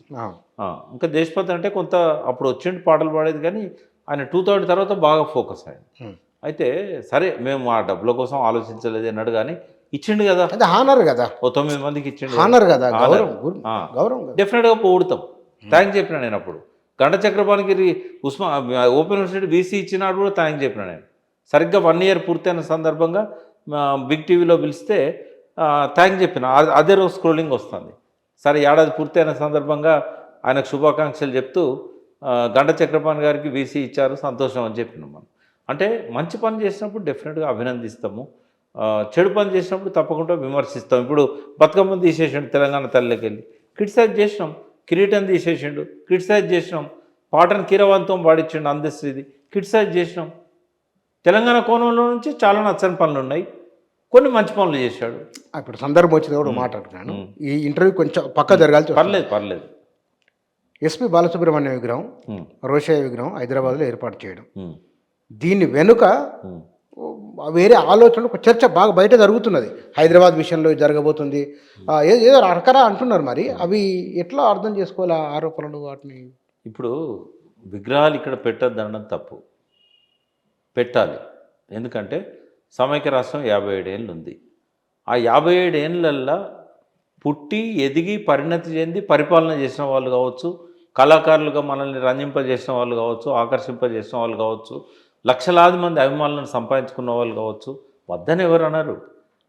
ఇంకా దేశపతి అంటే కొంత అప్పుడు వచ్చిండు, పాటలు పాడేది, కానీ ఆయన 2000 తర్వాత బాగా ఫోకస్ అయ్యింది. అయితే సరే, మేము ఆ డబ్బుల కోసం ఆలోచించలేదు అన్నాడు, కానీ ఇచ్చిండు కదా, హానర్ కదా, ఓ 9 మందికి ఇచ్చిండు, హానర్ కదా, గౌరవం. డెఫినెట్గా పోడుతాం. థ్యాంక్స్ చెప్పినా నేను. అప్పుడు గంట చక్రపాణికి ఓపెన్ యూనివర్సిటీ వీసీ ఇచ్చినాడు కూడా థ్యాంక్స్ చెప్పినా నేను. సరిగ్గా 1 ఇయర్ పూర్తయిన సందర్భంగా బిగ్ టీవీలో పిలిస్తే థ్యాంక్స్ చెప్పిన. అదే రోజు స్క్రోలింగ్ వస్తుంది. సరే, ఏడాది పూర్తయిన సందర్భంగా ఆయనకు శుభాకాంక్షలు చెప్తూ గంట చక్రపాణి గారికి వీసీ ఇచ్చారు, సంతోషం అని చెప్పినాం మనం. అంటే మంచి పని చేసినప్పుడు డెఫినెట్గా అభినందిస్తాము, చెడు పని చేసినప్పుడు తప్పకుండా విమర్శిస్తాం. ఇప్పుడు బతుకమ్మను తీసేసిండు తెలంగాణ తల్లికి వెళ్ళి, క్రిటిసైజ్ చేసినాం. కిరీటం తీసేసిండు, క్రిటిసైజ్ చేసినాం. పాటను కీరవంతం పాడించిండు అందశ్రీది, క్రిటిసైజ్ చేసినాం. తెలంగాణ కోణంలో నుంచి చాలా నచ్చని పనులు ఉన్నాయి, కొన్ని మంచి పనులు చేశాడు. ఇప్పుడు సందర్భం వచ్చింది కూడా మాట్లాడుతున్నాను. ఈ ఇంటర్వ్యూ కొంచెం పక్క జరగాల్సి. పర్లేదు. ఎస్పి బాలసుబ్రహ్మణ్యం విగ్రహం, రోషయ్య విగ్రహం హైదరాబాద్లో ఏర్పాటు చేయడం, దీని వెనుక వేరే ఆలోచన ఒక చర్చ బాగా బయట జరుగుతున్నది. హైదరాబాద్ విషయంలో ఇది జరగబోతుంది. ఏదో రకరకాల అంటున్నారు. మరి అవి ఎట్లా అర్థం చేసుకోవాలి ఆ ఆరోపణలు వాటిని? ఇప్పుడు విగ్రహాలు ఇక్కడ పెట్టొద్దనడం తప్పు. పెట్టాలి. ఎందుకంటే సమైక్య రాష్ట్రం 57 ఏళ్ళు ఉంది. ఆ 57 ఏళ్ళల్లో పుట్టి, ఎదిగి, పరిణతి చెంది పరిపాలన చేసిన వాళ్ళు కావచ్చు, కళాకారులుగా మనల్ని రంజింపజేసిన వాళ్ళు కావచ్చు, ఆకర్షింపజేసిన వాళ్ళు కావచ్చు, లక్షలాది మంది అభిమానులను సంపాదించుకున్న వాళ్ళు కావచ్చు, వద్దని ఎవరు అనరు.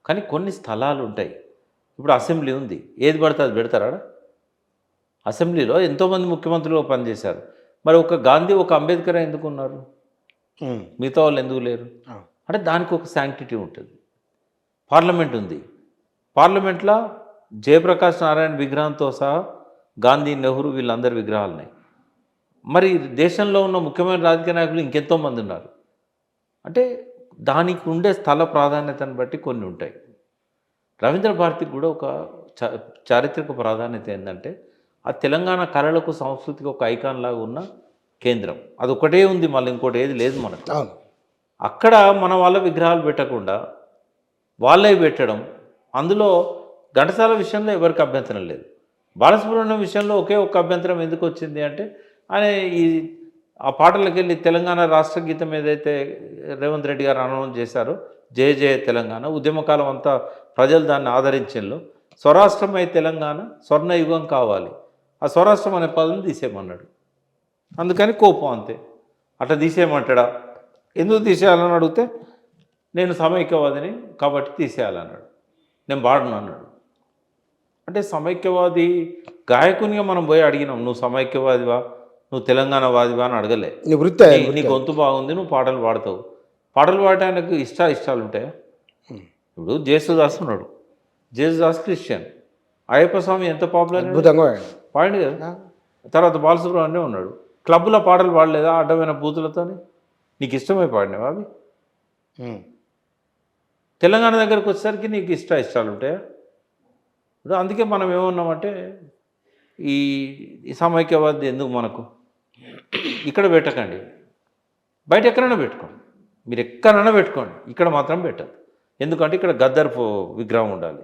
కానీ కొన్ని స్థలాలు ఉంటాయి. ఇప్పుడు అసెంబ్లీ ఉంది, ఏది పడితే అది పెడతారా? అసెంబ్లీలో ఎంతోమంది ముఖ్యమంత్రులు పనిచేశారు. మరి ఒక గాంధీ, ఒక అంబేద్కర్ ఎందుకు ఉన్నారు? మిగతా వాళ్ళు ఎందుకు లేరు? అంటే దానికి ఒక శాంక్టిటీ ఉంటుంది. పార్లమెంట్ ఉంది, పార్లమెంట్లో జయప్రకాష్ నారాయణ విగ్రహంతో సహా గాంధీ, నెహ్రూ వీళ్ళందరి విగ్రహాలు ఉన్నాయి. మరి దేశంలో ఉన్న ముఖ్యమైన రాజకీయ నాయకులు ఇంకెంతోమంది ఉన్నారు. అంటే దానికి ఉండే స్థల ప్రాధాన్యతను బట్టి కొన్ని ఉంటాయి. రవీంద్ర భారతికి కూడా ఒక చారిత్రక ప్రాధాన్యత ఏంటంటే, ఆ తెలంగాణ కళలకు, సంస్కృతికి ఒక ఐకాన్ లాగా ఉన్న కేంద్రం. అది ఒకటే ఉంది, మళ్ళీ ఇంకోటి ఏది లేదు మనకు. అక్కడ మన వాళ్ళ విగ్రహాలు పెట్టకుండా వాళ్ళే పెట్టడం, అందులో ఘంటసాల విషయంలో ఎవరికి అభ్యంతరం లేదు. బాలసుబ్రహ్మణ్యం విషయంలో ఒకే ఒక్క అభ్యంతరం ఎందుకు వచ్చింది అంటే, ఆయన ఈ ఆ పాటలకు వెళ్ళి తెలంగాణ రాష్ట్ర గీతం ఏదైతే రేవంత్ రెడ్డి గారు అనౌన్స్ చేశారో, జయ జయ తెలంగాణ, ఉద్యమకాలం అంతా ప్రజలు దాన్ని ఆదరించేలో, స్వరాష్ట్రమై తెలంగాణ స్వర్ణయుగం కావాలి, ఆ స్వరాష్ట్రం అనే పదం తీసేయమన్నాడు. అందుకని కోపం అంతే. అట్లా తీసేయమంటాడా? ఎందుకు తీసేయాలని అడిగితే, నేను సమైక్యవాదిని కాబట్టి తీసేయాలన్నాడు. నేను వాడను అన్నాడు. అంటే సమైక్యవాది గాయకునిగా మనం పోయి అడిగినాం, నువ్వు సమైక్యవాదివా, నువ్వు తెలంగాణ వాదివా అని అడగలే. నీ గొంతు బాగుంది, నువ్వు పాటలు పాడతావు. పాటలు పాడటానికి ఇష్టాలు ఉంటాయా? ఇప్పుడు జేసుదాస్ ఉన్నాడు, జేసుదాస్ క్రిస్టియన్, అయ్యప్ప స్వామి ఎంత పాపులర్ పాడింది కదా. తర్వాత బాలసుబ్రహ్మణ్యం ఉన్నాడు, క్లబ్లో పాటలు పాడలేదా అడ్డమైన బూతులతోని? నీకు ఇష్టమై పాడినావా అవి? తెలంగాణ దగ్గరకు వచ్చేసరికి నీకు ఇష్టాలు ఉంటాయా? ఇప్పుడు అందుకే మనం ఏమన్నామంటే, ఈ సమైక్యవాది ఎందుకు మనకు, ఇక్కడ పెట్టకండి, బయట ఎక్కడైనా పెట్టుకోండి, మీరు ఎక్కడైనా పెట్టుకోండి, ఇక్కడ మాత్రం పెట్టదు. ఎందుకంటే ఇక్కడ గద్దర్ విగ్రహం ఉండాలి,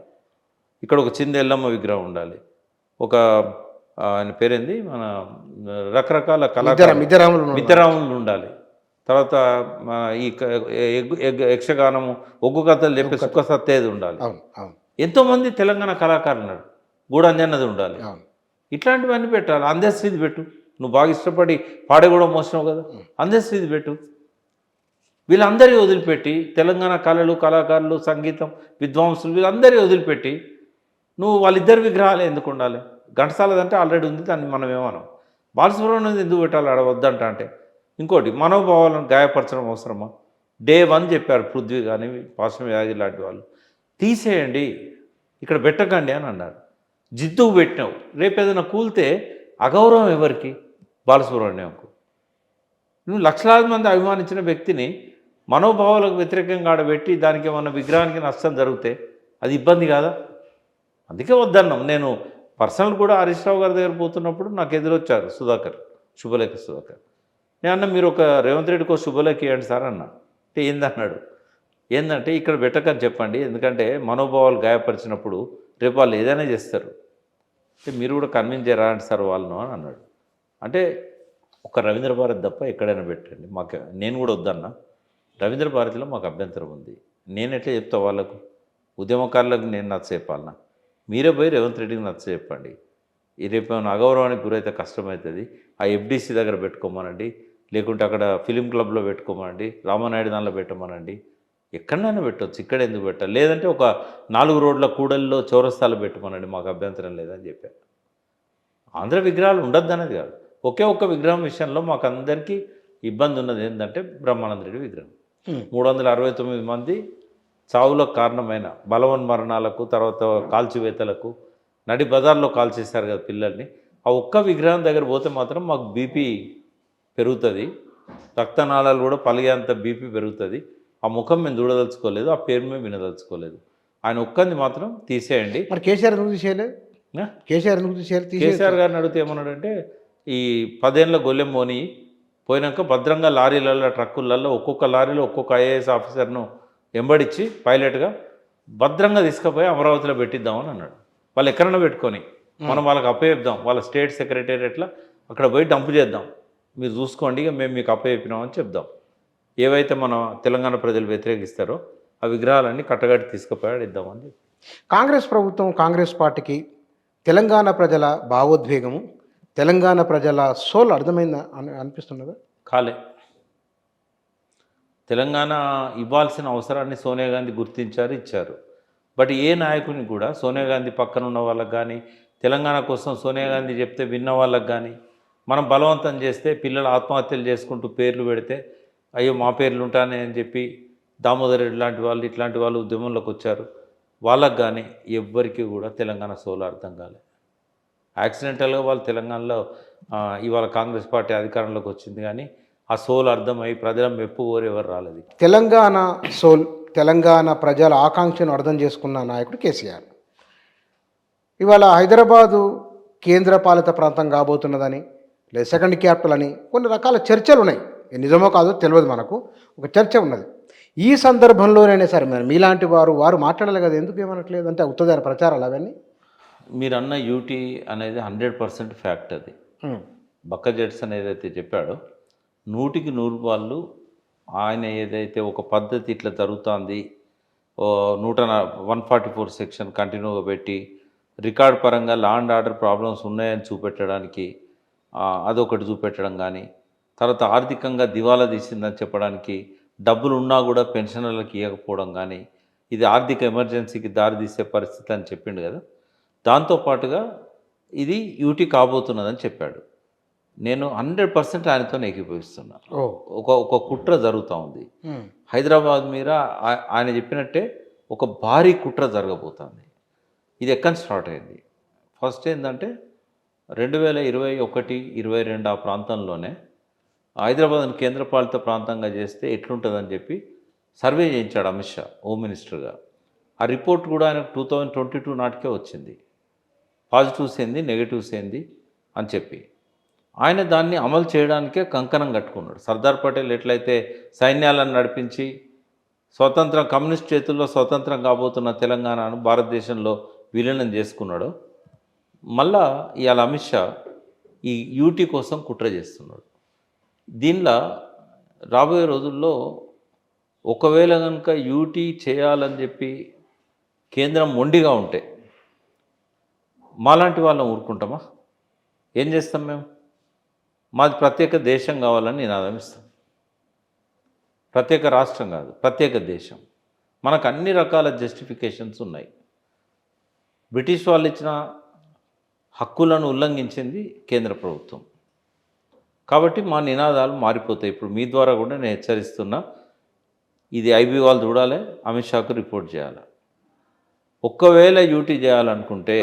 ఇక్కడ ఒక చిందెల్లమ్మ విగ్రహం ఉండాలి, ఒక ఆయన పేరేంది, మన రకరకాల మిద్దరాములు ఉండాలి. తర్వాత ఈ యక్షగానము, ఒగ్గు కథలు చెప్పే సుఖ సత్తేది ఉండాలి. ఎంతోమంది తెలంగాణ కళాకారులు ఉన్నారు, గూడంజన్నది ఉండాలి. ఇట్లాంటివన్నీ పెట్టాలి. అందశ్రీది పెట్టు, నువ్వు బాగా ఇష్టపడి పాడే కూడా మోసినావు కదా, అందశ్రీది పెట్టు. వీళ్ళందరి వదిలిపెట్టి తెలంగాణ కళలు, కళాకారులు, సంగీతం విద్వాంసులు వీళ్ళందరి వదిలిపెట్టి నువ్వు వాళ్ళిద్దరి విగ్రహాలు ఎందుకు ఉండాలి? ఘంటసాలదంటే ఆల్రెడీ ఉంది, దాన్ని మనం ఏమన్నాం. బాలసుబ్రహ్మణ్యం ఎందుకు పెట్టాలి ఆడవద్దంట అంటే? ఇంకోటి, మనోభావాలను గాయపరచడం అవసరమా? డే 1 చెప్పారు పృథ్వీ కానీ పాశ్వం యాగి లాంటి వాళ్ళు, తీసేయండి, ఇక్కడ పెట్టకండి అని అన్నారు. జిద్దుకు పెట్టినావు, రేపు ఏదైనా కూలితే అగౌరవం ఎవరికి? బాలసుబ్రహ్మణ్యంకు. నువ్వు లక్షలాది మంది అభిమానించిన వ్యక్తిని మనోభావాలకు వ్యతిరేకంగా ఆడబెట్టి దానికి ఏమన్నా విగ్రహానికి నష్టం జరిగితే అది ఇబ్బంది కాదా? అందుకే వద్దన్నాం. నేను పర్సనల్ కూడా హరీష్ రావు గారి దగ్గర పోతున్నప్పుడు నాకు ఎదురొచ్చారు శుభలేఖ సుధాకర్. నేను అన్న, మీరు ఒక రేవంత్ రెడ్డికి ఒక శుభలేఖ ఇవ్వండి సార్ అన్న. అంటే ఏందన్నాడు, ఏంటంటే ఇక్కడ పెట్టకని చెప్పండి, ఎందుకంటే మనోభావాలు గాయపరిచినప్పుడు రేపు వాళ్ళు ఏదైనా చేస్తారు, అంటే మీరు కూడా కన్విన్స్ చేయరా అంటే సార్ వాళ్ళను అని అన్నాడు. అంటే ఒక రవీంద్ర భారతి తప్ప ఎక్కడైనా పెట్టండి, మాకు నేను కూడా వద్దన్నా, రవీంద్ర భారతిలో మాకు అభ్యంతరం ఉంది. నేను ఎట్లా చెప్తా వాళ్ళకు? ఉద్యమకారులకు నేను నచ్చ చెప్పాలన్నా? మీరే పోయి రేవంత్ రెడ్డికి నచ్చ చెప్పండి. ఈ రేపు ఏమైనా అగౌరవానికి గురైతే కష్టమవుతుంది, ఆ ఎఫ్డీసీ దగ్గర పెట్టుకోమనండి, లేకుంటే అక్కడ ఫిలిం క్లబ్లో పెట్టుకోమనండి, రామానాయుడు దానిలో పెట్టమనండి, ఎక్కడైనా పెట్టవచ్చు, ఇక్కడ ఎందుకు పెట్టాలి? లేదంటే ఒక 4 రోడ్ల కూడల్లో చౌరస్తాలు పెట్టమనండి, మాకు అభ్యంతరం లేదని చెప్పారు. ఆంధ్ర విగ్రహాలు ఉండద్దు అనేది కాదు, ఒకే ఒక్క విగ్రహం విషయంలో మాకు అందరికీ ఇబ్బంది ఉన్నది. ఏంటంటే బ్రహ్మానంద రెడ్డి విగ్రహం 369 మంది చావులకు కారణమైన బలవన్మరణాలకు, తర్వాత కాల్చివేతలకు, నడి బజార్లో కాల్చేశారు కదా పిల్లల్ని. ఆ ఒక్క విగ్రహం దగ్గర పోతే మాత్రం మాకు బీపీ పెరుగుతుంది, రక్తనాళాలు కూడా పలిగేంత బీపీ పెరుగుతుంది. ఆ ముఖం మేము చూడదలుచుకోలేదు, ఆ పేరు మేము వినదలుచుకోలేదు. ఆయన ఒక్కరిని మాత్రం తీసేయండి. మరి కేసీఆర్ ఎందుకు తీసేయలేదు? కేసీఆర్ ఎందుకు తీసేయాలి? కేసీఆర్ గారిని అడిగితే ఏమన్నాడంటే, ఈ 10 ఏళ్ళ గొల్లెం మోని పోయినాక భద్రంగా లారీలలో ట్రక్కులలో ఒక్కొక్క లారీలో ఒక్కొక్క ఐఏఎస్ ఆఫీసర్ను వెంబడించి పైలట్గా భద్రంగా తీసుకుపోయి అమరావతిలో పెట్టిద్దామని అన్నాడు. వాళ్ళు ఎక్కడైనా పెట్టుకొని మనం వాళ్ళకి అప్పచెప్దాం, వాళ్ళ స్టేట్ సెక్రటేరియట్లో అక్కడ పోయి డంప్ చేద్దాం, మీరు చూసుకోండి, ఇక మేము మీకు అప్పచెప్పినామని చెప్దాం. ఏవైతే మన తెలంగాణ ప్రజలు వ్యతిరేకిస్తారో ఆ విగ్రహాలన్నీ కట్టగట్టి తీసుకుపోయాడు ఇద్దామని చెప్పి. కాంగ్రెస్ ప్రభుత్వం, కాంగ్రెస్ పార్టీకి తెలంగాణ ప్రజల భావోద్వేగము, తెలంగాణ ప్రజల సోల్ అర్థమైందా అని అనిపిస్తున్నదా? కాలే. తెలంగాణ ఇవ్వాల్సిన అవసరాన్ని సోనియా గాంధీ గుర్తించారు, ఇచ్చారు. బట్ ఏ నాయకుని కూడా సోనియా గాంధీ పక్కన ఉన్న వాళ్ళకి కానీ, తెలంగాణ కోసం సోనియా గాంధీ చెప్తే విన్న వాళ్ళకి కానీ, మనం బలవంతం చేస్తే పిల్లలు ఆత్మహత్యలు చేసుకుంటూ పేర్లు పెడితే అయ్యో మా పేర్లు ఉంటానే అని చెప్పి దామోదర్ రెడ్డి లాంటి వాళ్ళు ఇట్లాంటి వాళ్ళు ఉద్యమంలోకి వచ్చారు. వాళ్ళకు కానీ ఎవ్వరికీ కూడా తెలంగాణ సోలు అర్థం కాలే. యాక్సిడెంటల్గా వాళ్ళు తెలంగాణలో ఇవాళ కాంగ్రెస్ పార్టీ అధికారంలోకి వచ్చింది, కానీ ఆ సోల్ అర్థమై ప్రజల మెప్పు కోరి ఎవరు రాలేదు. తెలంగాణ సోల్, తెలంగాణ ప్రజల ఆకాంక్షను అర్థం చేసుకున్న నాయకుడు కేసీఆర్. ఇవాళ హైదరాబాదు కేంద్ర పాలిత ప్రాంతం కాబోతున్నదని, లేదా సెకండ్ క్యాపిటల్ అని కొన్ని రకాల చర్చలు ఉన్నాయి. నిజమో కాదో తెలియదు, మనకు ఒక చర్చ ఉన్నది. ఈ సందర్భంలోనైనా సరే మీలాంటి వారు మాట్లాడాలి కదా, ఎందుకు ఏమనట్లేదు అంటే ఉత్తదారి ప్రచారాలు అవన్నీ. మీరు అన్న యూటీ అనేది 100% ఫ్యాక్ట్. అది బక్క జడ్సన్ ఏదైతే చెప్పాడో 100కి 100 వాళ్ళు ఆయన ఏదైతే ఒక పద్ధతి ఇట్లా జరుగుతుంది 144 సెక్షన్ కంటిన్యూగా పెట్టి రికార్డ్ పరంగా లా అండ్ ఆర్డర్ ప్రాబ్లమ్స్ ఉన్నాయని చూపెట్టడానికి అదొకటి చూపెట్టడం కానీ, తర్వాత ఆర్థికంగా దివాలా తీసిందని చెప్పడానికి డబ్బులు ఉన్నా కూడా పెన్షనర్లకు ఇవ్వకపోవడం కానీ, ఇది ఆర్థిక ఎమర్జెన్సీకి దారితీసే పరిస్థితి అని చెప్పిండు కదా. దాంతోపాటుగా ఇది యూటీ కాబోతున్నదని చెప్పాడు. నేను 100% ఆయనతో ఏకీభవిస్తున్నా. ఒక కుట్ర జరుగుతూ ఉంది హైదరాబాద్ మీద. ఆయన చెప్పినట్టే ఒక భారీ కుట్ర జరగబోతుంది. ఇది ఎక్కడ స్టార్ట్ అయింది? ఫస్ట్ ఏంటంటే 2021-22 ఆ ప్రాంతంలోనే హైదరాబాద్ని కేంద్రపాలిత ప్రాంతంగా చేస్తే ఎట్లుంటుందని చెప్పి సర్వే చేయించాడు అమిత్ షా హోమ్ మినిస్టర్గా. ఆ రిపోర్ట్ కూడా ఆయనకు 2022 నాటికే వచ్చింది. పాజిటివ్స్ ఏంది, నెగిటివ్స్ ఏంది అని చెప్పి ఆయన దాన్ని అమలు చేయడానికే కంకణం కట్టుకున్నాడు. సర్దార్ పటేల్ ఎట్లయితే సైన్యాలను నడిపించి స్వతంత్రం, కమ్యూనిస్ట్ చేతుల్లో స్వతంత్రం కాబోతున్న తెలంగాణను భారతదేశంలో విలీనం చేసుకున్నాడో, మళ్ళా ఇవాళ అమిత్ షా ఈ యూటీ కోసం కుట్ర చేస్తున్నాడు. దీనిలో రాబోయే రోజుల్లో ఒకవేళ కనుక యూటీ చేయాలని చెప్పి కేంద్రం మొండిగా ఉంటే మాలాంటి వాళ్ళం ఊరుకుంటామా? ఏం చేస్తాం మేము? మాది ప్రత్యేక దేశం కావాలని నినాదం ఇస్తాం. ప్రత్యేక రాష్ట్రం కాదు, ప్రత్యేక దేశం. మనకు అన్ని రకాల జస్టిఫికేషన్స్ ఉన్నాయి. బ్రిటిష్ వాళ్ళు ఇచ్చిన హక్కులను ఉల్లంఘించింది కేంద్ర ప్రభుత్వం. కాబట్టి మా నినాదాలు మారిపోతాయి. ఇప్పుడు మీ ద్వారా కూడా నేను హెచ్చరిస్తున్నా, ఇది ఐబీ వాళ్ళు చూడాలి, అమిత్ షాకు రిపోర్ట్ చేయాలి. ఒక్కవేళ యూటీ చేయాలనుకుంటే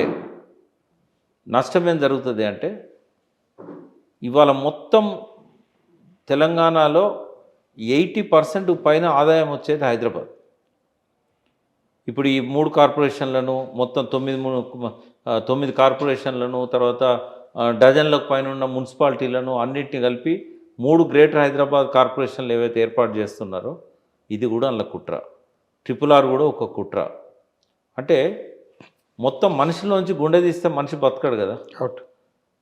నష్టం ఏం జరుగుతుంది అంటే, ఇవాళ మొత్తం తెలంగాణలో 80% పైన ఆదాయం వచ్చేది హైదరాబాద్. ఇప్పుడు ఈ 3 కార్పొరేషన్లను మొత్తం 9 కార్పొరేషన్లను, తర్వాత డజన్లకు పైన ఉన్న మున్సిపాలిటీలను అన్నింటినీ కలిపి 3 గ్రేటర్ హైదరాబాద్ కార్పొరేషన్లు ఏవైతే ఏర్పాటు చేస్తున్నారో ఇది కూడా అందులో కుట్ర. RRR కూడా ఒక కుట్ర. అంటే మొత్తం మనిషిలోంచి గుండె తీస్తే మనిషి బతకడు కదా.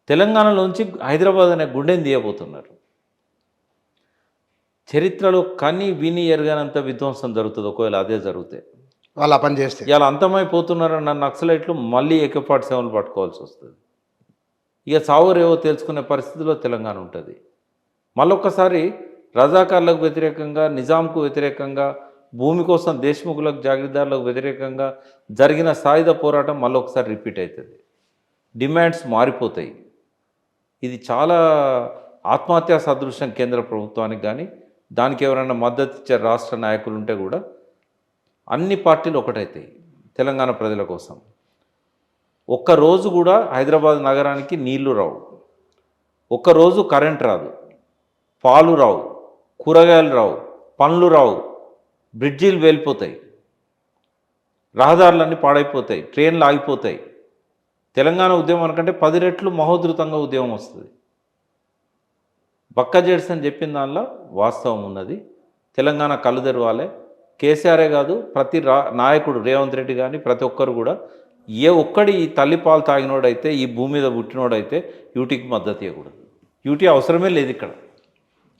తెలంగాణలోంచి హైదరాబాద్ అనే గుండెని తీయబోతున్నారు. చరిత్రలో కని విని ఎరగనంత విధ్వంసం జరుగుతుంది ఒకవేళ అదే జరిగితే. వాళ్ళు పని చేస్తే ఇలా అంతమైపోతున్నారన్న నక్సలైట్లు మళ్ళీ AK-47 పట్టుకోవాల్సి వస్తుంది. ఇక సావురేవో తెలుసుకునే పరిస్థితిలో తెలంగాణ ఉంటుంది. మళ్ళొక్కసారి రజాకార్లకు వ్యతిరేకంగా, నిజాంకు వ్యతిరేకంగా, భూమి కోసం దేశ్ముఖులకు, జాగీర్దారులకు వ్యతిరేకంగా జరిగిన సాయుధ పోరాటం మళ్ళొకసారి రిపీట్ అవుతుంది. డిమాండ్స్ మారిపోతాయి. ఇది చాలా ఆత్మహత్యా సదృశ్యం కేంద్ర ప్రభుత్వానికి. కానీ దానికి ఎవరైనా మద్దతు ఇచ్చే రాష్ట్ర నాయకులు ఉంటే కూడా అన్ని పార్టీలు ఒకటవుతాయి తెలంగాణ ప్రజల కోసం. ఒక్కరోజు కూడా హైదరాబాద్ నగరానికి నీళ్లు రావు, ఒక్కరోజు కరెంట్ రాదు, పాలు రావు, కూరగాయలు రావు, పండ్లు రావు, బ్రిడ్జీలు వెళ్ళిపోతాయి, రహదారులన్నీ పాడైపోతాయి, ట్రైన్లు ఆగిపోతాయి. తెలంగాణ ఉద్యమం అనుకంటే 10 రెట్లు మహోధృతంగా ఉద్యమం వస్తుంది. బక్క జెడ్సన్ చెప్పిన దానిలో వాస్తవం ఉన్నది. తెలంగాణ కళ్ళు తెరవాలే. కేసీఆరే కాదు, ప్రతి నాయకుడు రేవంత్ రెడ్డి కానీ ప్రతి ఒక్కరు కూడా ఏ ఒక్కడి ఈ తల్లిపాలు తాగినోడైతే, ఈ భూమి మీద పుట్టినోడైతే యూటీకి మద్దతు ఇవ్వకూడదు. యూటీ అవసరమే లేదు ఇక్కడ.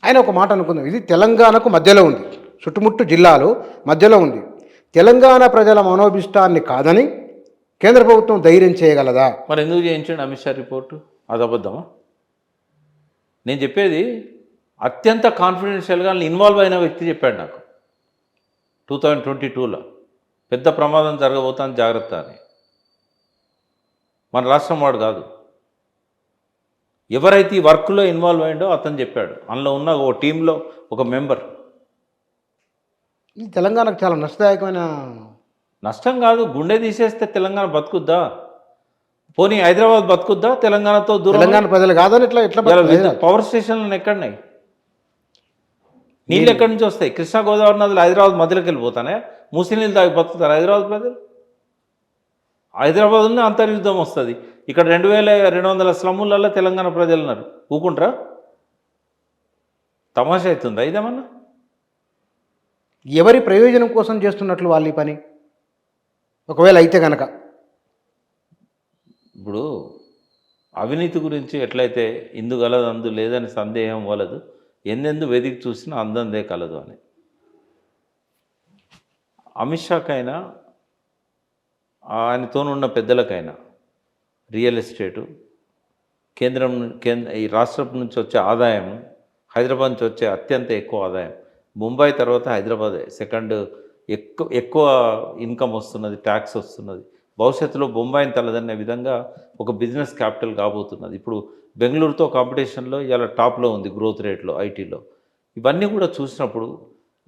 ఆయన ఒక మాట అనుకుందాం, ఇది తెలంగాణకు మధ్యలో ఉంది, చుట్టుముట్టు జిల్లాలు మధ్యలో ఉంది. తెలంగాణ ప్రజల మనోభిష్టాన్ని కాదని కేంద్ర ప్రభుత్వం ధైర్యం చేయగలదా? మరి ఎందుకు చేయించండి అమిత్ షా రిపోర్టు? అది అబద్ధమా? నేను చెప్పేది అత్యంత కాన్ఫిడెన్షియల్గా ఇన్వాల్వ్ అయిన వ్యక్తి చెప్పాడు నాకు 2022లో పెద్ద ప్రమాదం జరగబోతాను జాగ్రత్త అని. మన రాష్ట్రం వాడు కాదు, ఎవరైతే ఈ వర్క్లో ఇన్వాల్వ్ అయ్యిండో అతను చెప్పాడు. అందులో ఉన్న ఓ టీంలో ఒక మెంబర్. ఇది తెలంగాణకు చాలా నష్టదాయకమైన. నష్టం కాదు, గుండె తీసేస్తే తెలంగాణ బతుకుద్దా? పోనీ హైదరాబాద్ బతుకుద్దా తెలంగాణతో దూరం? తెలంగాణ ప్రజలు కాదని ఎట్లా ఎట్లా పవర్ స్టేషన్లు ఎక్కడున్నాయి? నీళ్ళు ఎక్కడి నుంచి వస్తాయి? కృష్ణా గోదావరి నదులు హైదరాబాద్ మధ్యలోకి వెళ్ళిపోతానే. మూసి నీళ్ళు తాగి బతుకుతారు హైదరాబాద్ ప్రజలు? హైదరాబాద్ ఉన్న అంతర్యుద్ధం వస్తుంది. ఇక్కడ 2200 స్లమ్ములలో తెలంగాణ ప్రజలు ఉన్నారు, ఊకుంటారా? తమాషా అవుతుందా ఇదేమన్నా? ఎవరి ప్రయోజనం కోసం చేస్తున్నట్లు వాళ్ళు ఈ పని, ఒకవేళ అయితే కనుక? ఇప్పుడు అవినీతి గురించి ఎట్లయితే ఇందు గలదు అందు లేదని సందేహం వలదు, ఎందెందు వెదికి చూసినా అందందే కలదు అని. అమిత్ షాకైనా ఆయనతోనున్న పెద్దలకైనా రియల్ ఎస్టేటు, ఈ రాష్ట్రం నుంచి వచ్చే ఆదాయం, హైదరాబాద్ నుంచి వచ్చే అత్యంత ఎక్కువ ఆదాయం, ముంబై తర్వాత హైదరాబాదే సెకండ్ ఎక్కువ ఇన్కమ్ వస్తున్నది, ట్యాక్స్ వస్తున్నది. భవిష్యత్తులో బొంబాయిని తలదన్నే విధంగా ఒక బిజినెస్ క్యాపిటల్ కాబోతున్నది. ఇప్పుడు బెంగళూరుతో కాంపిటీషన్లో ఇలా టాప్లో ఉంది గ్రోత్ రేట్లో, ఐటీలో. ఇవన్నీ కూడా చూసినప్పుడు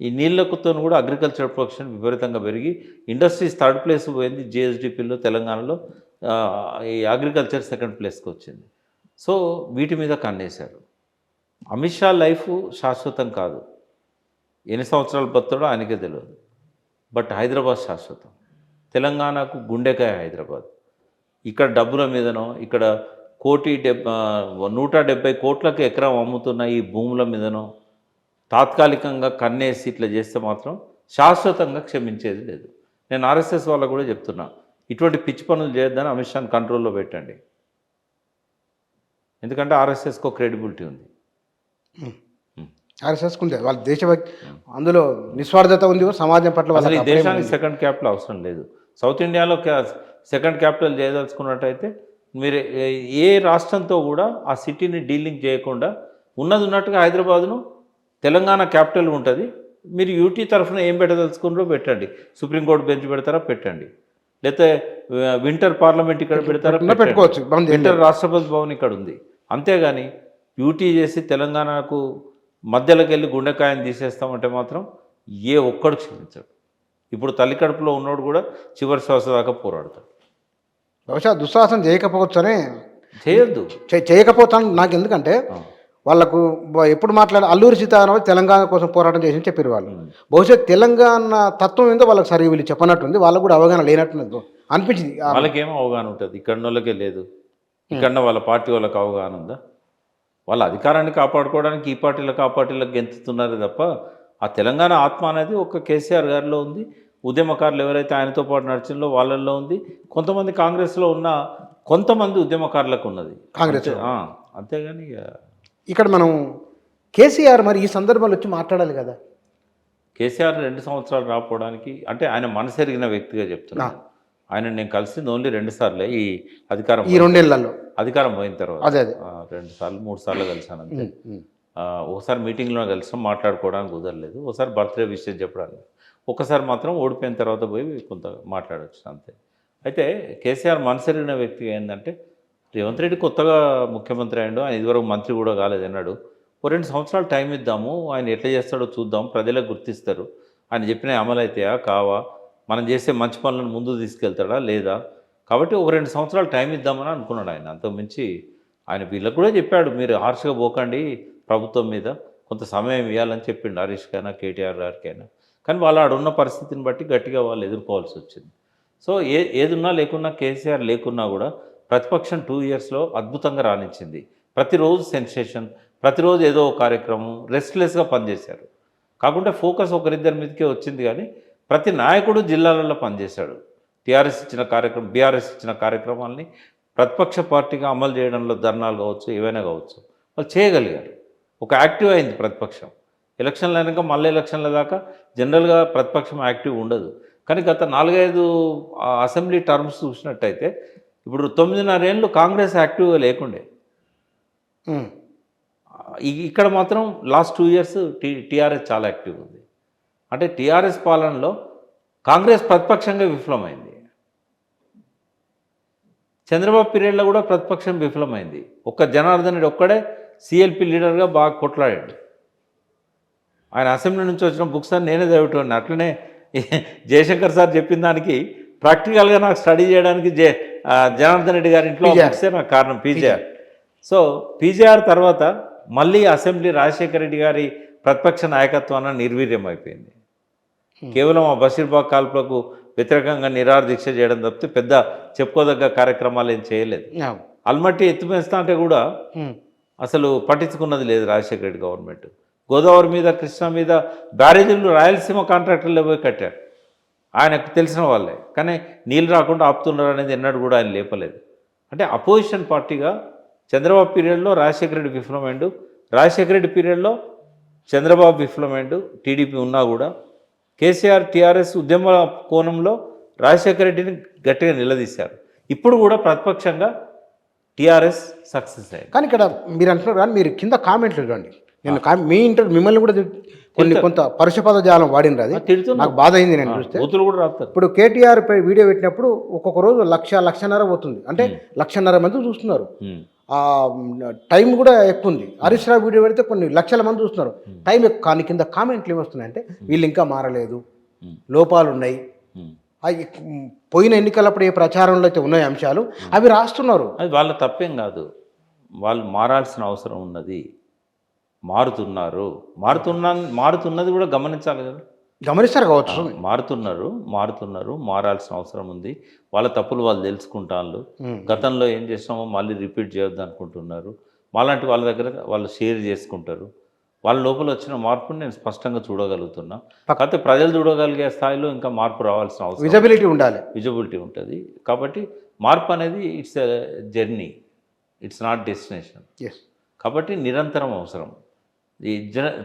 ఈ నీళ్ళకుతో కూడా అగ్రికల్చర్ ప్రొడక్షన్ విపరీతంగా పెరిగి ఇండస్ట్రీస్ థర్డ్ ప్లేస్ పోయింది. జిఎస్డిపిలో తెలంగాణలో ఈ అగ్రికల్చర్ సెకండ్ ప్లేస్కి వచ్చింది. సో వీటి మీద కన్నేశారు. అమిత్ షా లైఫ్ శాశ్వతం కాదు, ఎన్ని సంవత్సరాలు బతాడో ఆయనకే తెలియదు. బట్ హైదరాబాద్ శాశ్వతం. తెలంగాణకు గుండెకాయ హైదరాబాద్. ఇక్కడ డబ్బుల మీదనో, ఇక్కడ 170 కోట్లకు ఎకరం అమ్ముతున్న ఈ భూముల మీదనో తాత్కాలికంగా కన్నేసి ఇట్లా చేస్తే మాత్రం శాశ్వతంగా క్షమించేది లేదు. నేను ఆర్ఎస్ఎస్ వాళ్ళకు కూడా చెప్తున్నా, ఇటువంటి పిచ్చి పనులు చేయొద్దని అమిత్ షాని కంట్రోల్లో పెట్టండి. ఎందుకంటే ఆర్ఎస్ఎస్కు క్రెడిబిలిటీ ఉంది. ఆర్ఎస్ఎస్కు ఉంది, వాళ్ళ దేశభక్తి, అందులో నిస్వార్థత ఉంది, సమాజం పట్ల. అసలు ఈ దేశానికి సెకండ్ క్యాపిటల్ అవసరం లేదు. సౌత్ ఇండియాలో సెకండ్ క్యాపిటల్ చేయదలుచుకున్నట్టయితే మీరు ఏ రాష్ట్రంతో కూడా ఆ సిటీని డీలింగ్ చేయకుండా ఉన్నట్టుగా హైదరాబాదును తెలంగాణ క్యాపిటల్ ఉంటుంది. మీరు యూటీ తరఫున ఏం పెట్టదలుచుకున్నారో పెట్టండి. సుప్రీంకోర్టు బెంచ్ పెడతారా పెట్టండి, లేకపోతే వింటర్ పార్లమెంట్ ఇక్కడ పెడతారా పెట్టుకోవచ్చు. వింటర్ రాష్ట్రపతి భవన్ ఇక్కడ ఉంది. అంతేగాని యూటీ చేసి తెలంగాణకు మధ్యలోకి వెళ్ళి గుండెకాయని తీసేస్తామంటే మాత్రం ఏ ఒక్కడు క్షమించాడు. ఇప్పుడు తల్లి కడుపులో ఉన్నోడు కూడా చివరి శ్వాస దాకా పోరాడతాడు. బహుశా దుస్సాహసం చేయకపోవచ్చనే, చేయొద్దు, చేయకపోతాను. నాకు ఎందుకంటే వాళ్ళకు ఎప్పుడు అల్లూరి సీతారామరాజు తెలంగాణ కోసం పోరాటం చేసి చెప్పారు వాళ్ళు. బహుశా తెలంగాణ తత్వం ఏందో వాళ్ళకి సరిగ్గా వీళ్ళు చెప్పనట్టుంది, వాళ్ళకు కూడా అవగాహన లేనట్టు అనిపించింది. వాళ్ళకేమో అవగాహన ఉంటుంది, ఇక్కడ వాళ్ళకే లేదు. ఇక్కడ వాళ్ళ పార్టీ వాళ్ళకి అవగాహన ఉందా? వాళ్ళ అధికారాన్ని కాపాడుకోవడానికి ఈ పార్టీలకు ఆ పార్టీలకు గెంతుతున్నారు తప్ప ఆ తెలంగాణ ఆత్మ అనేది ఒక కేసీఆర్ గారిలో ఉంది. ఉద్యమకారులు ఎవరైతే ఆయనతో పాటు నడిచిందో వాళ్ళల్లో ఉంది. కొంతమంది కాంగ్రెస్లో ఉన్న కొంతమంది ఉద్యమకారులకు ఉన్నది కాంగ్రెస్. అంతేగాని ఇక్కడ మనం కేసీఆర్ మరి ఈ సందర్భంలో వచ్చి మాట్లాడాలి కదా. కేసీఆర్ 2 సంవత్సరాలు రాకపోవడానికి అంటే ఆయన మనసెరిగిన వ్యక్తిగా చెప్తున్నా. ఆయన నేను కలిసింది ఓన్లీ 2 సార్లే ఈ అధికారం, ఈ 2 ఏళ్లలో అధికారం పోయిన తర్వాత. అదే 2 సార్లు 3 సార్లు కలిసాను అంతే. ఒకసారి మీటింగ్లో కలిసాం, మాట్లాడుకోవడానికి కుదరలేదు. ఒకసారి బర్త్డే విషయం చెప్పడానికి, ఒకసారి మాత్రం ఓడిపోయిన తర్వాత పోయి కొంత మాట్లాడవచ్చు అంతే. అయితే కేసీఆర్ మనసెరిగిన వ్యక్తిగా ఏంటంటే, రేవంత్ రెడ్డి కొత్తగా ముఖ్యమంత్రి అయ్యాడు, ఆయన ఇదివరకు మంత్రి కూడా కాలేదు అన్నాడు. 2 సంవత్సరాలు టైం ఇద్దాము, ఆయన ఎట్లా చేస్తాడో చూద్దాం, ప్రజలకు గుర్తిస్తారు, ఆయన చెప్పిన అమలు అవుతాయా కావా, మనం చేసే మంచి పనులను ముందు తీసుకెళ్తాడా లేదా, కాబట్టి 2 సంవత్సరాలు టైం ఇద్దామని అనుకున్నాడు ఆయన. అంతకుమించి ఆయన వీళ్ళకు కూడా చెప్పాడు, మీరు హార్ష్గా పోకండి ప్రభుత్వం మీద, కొంత సమయం ఇవ్వాలని చెప్పిండు హరీష్కైనా కేటీఆర్ గారికైనా. కానీ వాళ్ళు ఆడున్న పరిస్థితిని బట్టి గట్టిగా వాళ్ళు ఎదుర్కోవాల్సి వచ్చింది. సో ఏదున్నా లేకున్నా, కేసీఆర్ లేకున్నా కూడా ప్రతిపక్షం 2 ఇయర్స్లో అద్భుతంగా రాణించింది. ప్రతిరోజు సెన్సేషన్, ప్రతిరోజు ఏదో ఒక కార్యక్రమం రెస్ట్లెస్గా పనిచేశారు. కాకుంటే ఫోకస్ ఒకరిద్దరి మీదకే వచ్చింది కానీ ప్రతి నాయకుడు జిల్లాలలో పనిచేశాడు. టీఆర్ఎస్ ఇచ్చిన కార్యక్రమం, బీఆర్ఎస్ ఇచ్చిన కార్యక్రమాల్ని ప్రతిపక్ష పార్టీగా అమలు చేయడంలో ధర్నాలు కావచ్చు, ఏవైనా కావచ్చు, వాళ్ళు చేయగలిగారు. ఒక యాక్టివ్ అయింది ప్రతిపక్షం. ఎలక్షన్లు అయినాక మళ్ళీ ఎలక్షన్ల దాకా జనరల్గా ప్రతిపక్షం యాక్టివ్ ఉండదు. కానీ గత 4-5 అసెంబ్లీ టర్మ్స్ చూసినట్టయితే ఇప్పుడు 9.5 ఏళ్ళు కాంగ్రెస్ యాక్టివ్గా లేకుండే. ఇక్కడ మాత్రం లాస్ట్ 2 ఇయర్స్ టీఆర్ఎస్ చాలా యాక్టివ్గా ఉంది. అంటే టీఆర్ఎస్ పాలనలో కాంగ్రెస్ ప్రతిపక్షంగా విఫలమైంది. చంద్రబాబు పీరియడ్లో కూడా ప్రతిపక్షం విఫలమైంది. ఒక్క జనార్దన్ రెడ్డి ఒక్కడే సిఎల్పి లీడర్గా బాగా కొట్లాడాడు. ఆయన అసెంబ్లీ నుంచి వచ్చిన బుక్స్ అని నేనే చదివేటోడిని. అట్లనే జయశంకర్ సార్ చెప్పిన దానికి ప్రాక్టికల్గా నాకు స్టడీ చేయడానికి జనార్దన్ రెడ్డి గారి ఇంట్లో బుక్సే నాకు కారణం, పీజేఆర్. సో పీజేఆర్ తర్వాత మళ్ళీ అసెంబ్లీ రాజశేఖర రెడ్డి గారి ప్రతిపక్ష నాయకత్వాన్ని నిర్వీర్యం అయిపోయింది. కేవలం ఆ బషీర్బాగ్ కాల్పులకు వ్యతిరేకంగా నిరాహార దీక్ష చేయడం తప్పితే పెద్ద చెప్పుకోదగ్గ కార్యక్రమాలు ఏం చేయలేదు. అల్మట్టి ఎత్తుపేస్తా అంటే కూడా అసలు పట్టించుకున్నది లేదు రాజశేఖర రెడ్డి గవర్నమెంట్. గోదావరి మీద, కృష్ణా మీద బ్యారేజీలు రాయలసీమ కాంట్రాక్టర్లే పోయి కట్టారు, ఆయనకు తెలిసిన వాళ్ళే. కానీ నీళ్ళు రాకుండా ఆపుతున్నారు అనేది ఎన్నడూ కూడా ఆయన లేపలేదు. అంటే అపోజిషన్ పార్టీగా చంద్రబాబు పీరియడ్లో రాజశేఖర రెడ్డి విఫలమైండు, రాజశేఖర రెడ్డి పీరియడ్లో చంద్రబాబు విఫలమైండు. టీడీపీ ఉన్నా కూడా కేసీఆర్ టీఆర్ఎస్ ఉద్యమ కోణంలో రాజశేఖర రెడ్డిని గట్టిగా నిలదీశారు. ఇప్పుడు కూడా ప్రతిపక్షంగా టీఆర్ఎస్ సక్సెస్ అయ్యింది. కానీ ఇక్కడ మీరు అంటున్నారు కానీ మీరు కింద కామెంట్లు చూడండి. నేను మీ మిమ్మల్ని కూడా కొంత పరుష పదజాలం వాడినరు, అది నాకు బాధ అయింది. నేను చూస్తే కూడా రాస్తారు. ఇప్పుడు కేటీఆర్ పై వీడియో పెట్టినప్పుడు ఒక్కొక్క రోజు 1,00,000 పోతుంది, అంటే 1,00,000 మంది చూస్తున్నారు. టైం కూడా ఎక్కువ ఉంది. హరీష్ రావు వీడియో పెడితే కొన్ని లక్షల మంది చూస్తున్నారు, టైం ఎక్కువ. కానీ కింద కామెంట్లు ఏమొస్తున్నాయంటే వీళ్ళు ఇంకా మారలేదు, లోపాలు ఉన్నాయి, అవి పోయిన ఎన్నికలప్పుడు ఏ ప్రచారంలో అయితే ఉన్నాయి అంశాలు అవి రాస్తున్నారు. అది వాళ్ళ తప్పేం కాదు, వాళ్ళు మారాల్సిన అవసరం ఉన్నది. మారుతున్నది కూడా గమనించాలి కదా, గమనిస్తారు కావచ్చు. మారుతున్నారు, మారాల్సిన అవసరం ఉంది. వాళ్ళ తప్పులు వాళ్ళు తెలుసుకుంటారు. గతంలో ఏం చేసినామో మళ్ళీ రిపీట్ చేయొద్దు అనుకుంటున్నారు. మాలాంటి వాళ్ళ దగ్గర వాళ్ళు షేర్ చేసుకుంటారు. వాళ్ళ లోపల వచ్చిన మార్పుని నేను స్పష్టంగా చూడగలుగుతున్నా. కాకపోతే ప్రజలు చూడగలిగే స్థాయిలో ఇంకా మార్పు రావాల్సిన అవసరం, విజిబిలిటీ ఉండాలి, విజిబిలిటీ ఉంటుంది. కాబట్టి మార్పు అనేది it's a journey, it's not destination. కాబట్టి నిరంతరం అవసరం. ఈ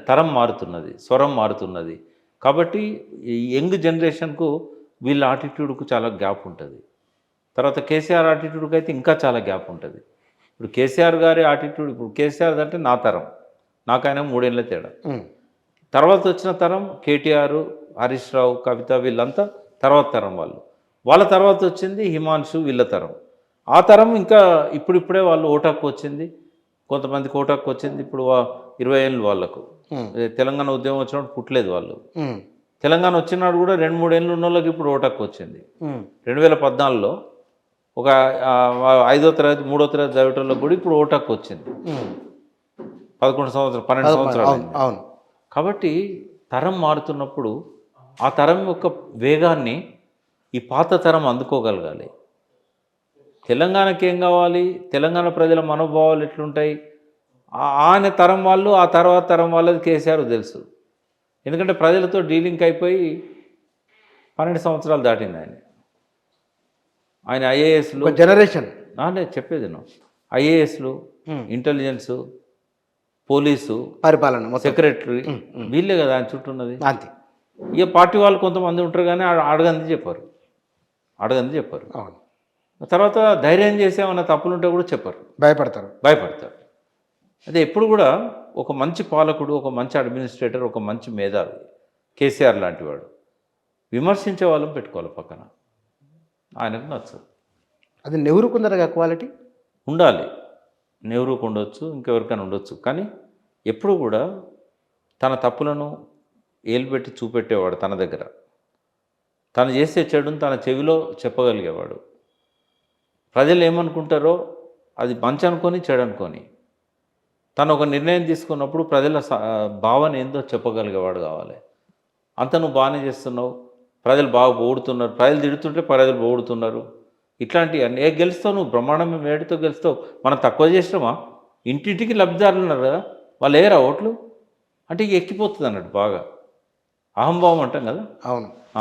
తరం మారుతున్నది, స్వరం మారుతున్నది. కాబట్టి ఈ యంగ్ జనరేషన్కు వీళ్ళ ఆటిట్యూడ్కు చాలా గ్యాప్ ఉంటుంది. తర్వాత కేసీఆర్ ఆటిట్యూడ్కి అయితే ఇంకా చాలా గ్యాప్ ఉంటుంది. ఇప్పుడు కేసీఆర్ గారి ఆటిట్యూడ్, ఇప్పుడు కేసీఆర్ అంటే నా తరం, నాకైనా 3 ఏళ్ళ తేడా. తర్వాత వచ్చిన తరం కేటీఆర్, హరీష్ రావు, కవిత, వీళ్ళంతా తర్వాత తరం వాళ్ళు. వాళ్ళ తర్వాత వచ్చింది హిమాంశు, వీళ్ళ తరం. ఆ తరం ఇంకా ఇప్పుడిప్పుడే వాళ్ళు ఓటాకు వచ్చింది, కొంతమందికి ఓటాకు వచ్చింది. ఇప్పుడు 20 ఏళ్ళు వాళ్ళకు. తెలంగాణ ఉద్యమం వచ్చినప్పుడు పుట్టలేదు వాళ్ళు. తెలంగాణ వచ్చినాడు కూడా 2-3 ఏళ్ళు ఉన్న వాళ్ళకి ఇప్పుడు ఓటాకు వచ్చింది. 2014లో ఒక 5వ తరగతి 3వ తరగతి చదివేటోళ్ళకి కూడా ఇప్పుడు ఓటాకు వచ్చింది. 11 సంవత్సరాలు 12 సంవత్సరాలు. కాబట్టి తరం మారుతున్నప్పుడు ఆ తరం యొక్క వేగాన్ని ఈ పాత తరం అందుకోగలగాలి. తెలంగాణకి ఏం కావాలి, తెలంగాణ ప్రజల మనోభావాలు ఎట్లుంటాయి, ఆయన తరం వాళ్ళు, ఆ తర్వాత తరం వాళ్ళది కేసీఆర్ తెలుసు. ఎందుకంటే ప్రజలతో డీలింగ్ అయిపోయి 12 సంవత్సరాలు దాటింది ఆయన ఐఏఎస్లు జనరేషన్. చెప్పేది ఐఏఎస్లు, ఇంటెలిజెన్సు, పోలీసు, పరిపాలన, సెక్రటరీ, వీళ్ళే కదా ఆయన చుట్టూ ఉన్నది. అంతే. ఇక పార్టీ వాళ్ళు కొంతమంది ఉంటారు కానీ అడగంది చెప్పారు. తర్వాత ధైర్యం చేసేమన్న తప్పులుంటే కూడా చెప్పరు, భయపడతారు. అదే ఎప్పుడు కూడా ఒక మంచి పాలకుడు, ఒక మంచి అడ్మినిస్ట్రేటర్, ఒక మంచి మేధావి కేసీఆర్ లాంటి వాడు విమర్శించే వాళ్ళని పెట్టుకోవాలి పక్కన. ఆయనకు నచ్చదు. అది నెహ్రూకుందరగా క్వాలిటీ ఉండాలి. నెహ్రూకు ఉండొచ్చు, ఇంకెవరికైనా ఉండొచ్చు. కానీ ఎప్పుడు కూడా తన తప్పులను ఏలుపెట్టి చూపెట్టేవాడు. తన దగ్గర తను చేసే చెడును తన చెవిలో చెప్పగలిగేవాడు. ప్రజలు ఏమనుకుంటారో అది మంచి అనుకొని చెడు అనుకొని తను ఒక నిర్ణయం తీసుకున్నప్పుడు ప్రజల భావన ఏందో చెప్పగలిగేవాడు కావాలి. అంత నువ్వు బాగానే చేస్తున్నావు, ప్రజలు బాగా పొగుడుతున్నారు, ప్రజలు తిడుతుంటే ప్రజలు పొగుడుతున్నారు, ఇట్లాంటి ఏ గెలుస్తావు నువ్వు, బ్రహ్మాండం వేడితో గెలుస్తావు. మనం తక్కువ చేసినామా? ఇంటింటికి లబ్ధిదారులు ఉన్నారు కదా, వాళ్ళు ఏరా ఓట్లు అంటే ఇక ఎక్కిపోతుంది అన్నట్టు బాగా అహంభావం అంటాం కదా. అవును. ఆ,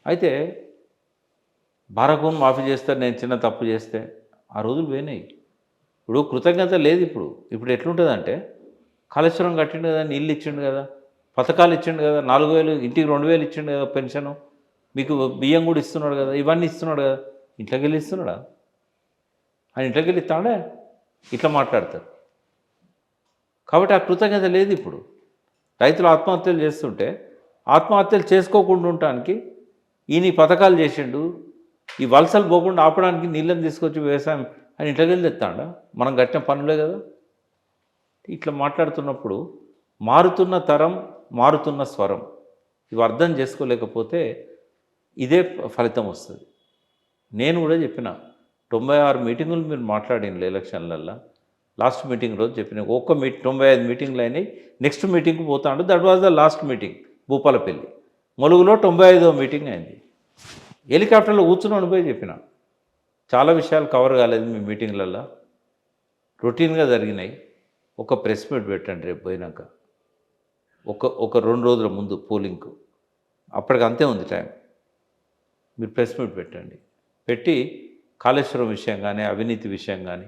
అయితే బారకూన్ మాఫీ చేస్తారు నేను చిన్న తప్పు చేస్తే ఆ రోజులు పోయినాయి. ఇప్పుడు కృతజ్ఞత లేదు. ఇప్పుడు ఎట్లుంటుందంటే కాళేశ్వరం కట్టిండు కదా, నీళ్ళు ఇచ్చిండు కదా, పథకాలు ఇచ్చిండు కదా, 4,000 ఇంటికి 2,000 ఇచ్చిండు కదా, పెన్షను మీకు బియ్యం కూడా ఇస్తున్నాడు కదా, ఇవన్నీ ఇస్తున్నాడు కదా, ఇంట్లోకి వెళ్ళి ఇస్తున్నాడా? ఆయన ఇంట్లోకి వెళ్ళి ఇస్తాడే ఇట్లా మాట్లాడతారు. కాబట్టి ఆ కృతజ్ఞత లేదు. ఇప్పుడు రైతులు ఆత్మహత్యలు చేస్తుంటే ఆత్మహత్యలు చేసుకోకుండా ఉండటానికి ఈయన ఈ పథకాలు చేసిండు, ఈ వలసలు పోకుండా ఆపడానికి నీళ్ళని తీసుకొచ్చి వ్యవసాయం అని ఇంట్లోకి వెళ్ళి తెస్తాడా? మనం కట్టిన పనులే కదా. ఇట్లా మాట్లాడుతున్నప్పుడు మారుతున్న తరం, మారుతున్న స్వరం, ఇవి అర్థం చేసుకోలేకపోతే ఇదే ఫలితం వస్తుంది. నేను కూడా చెప్పిన 96 మీటింగులు మీరు మాట్లాడిన ఎలక్షన్లల్లో లాస్ట్ మీటింగ్ రోజు చెప్పిన 95 మీటింగ్లు అయినాయి. నెక్స్ట్ మీటింగ్కి పోతాడు. That was the last meeting Bhupalpally. ములుగులో 95వ మీటింగ్ అయింది. హెలికాప్టర్లో కూర్చుని పోయి చెప్పిన చాలా విషయాలు కవర్ కాలేదు మీ మీటింగ్లల్లో, రొటీన్గా జరిగినాయి. ఒక ప్రెస్ మీట్ పెట్టండి రేపు పోయినాక, ఒక 2 రోజుల ముందు పోలింగ్కు, అప్పటికి అంతే ఉంది టైం. మీరు ప్రెస్ మీట్ పెట్టండి, పెట్టి కాళేశ్వరం విషయం కానీ అవినీతి విషయం కానీ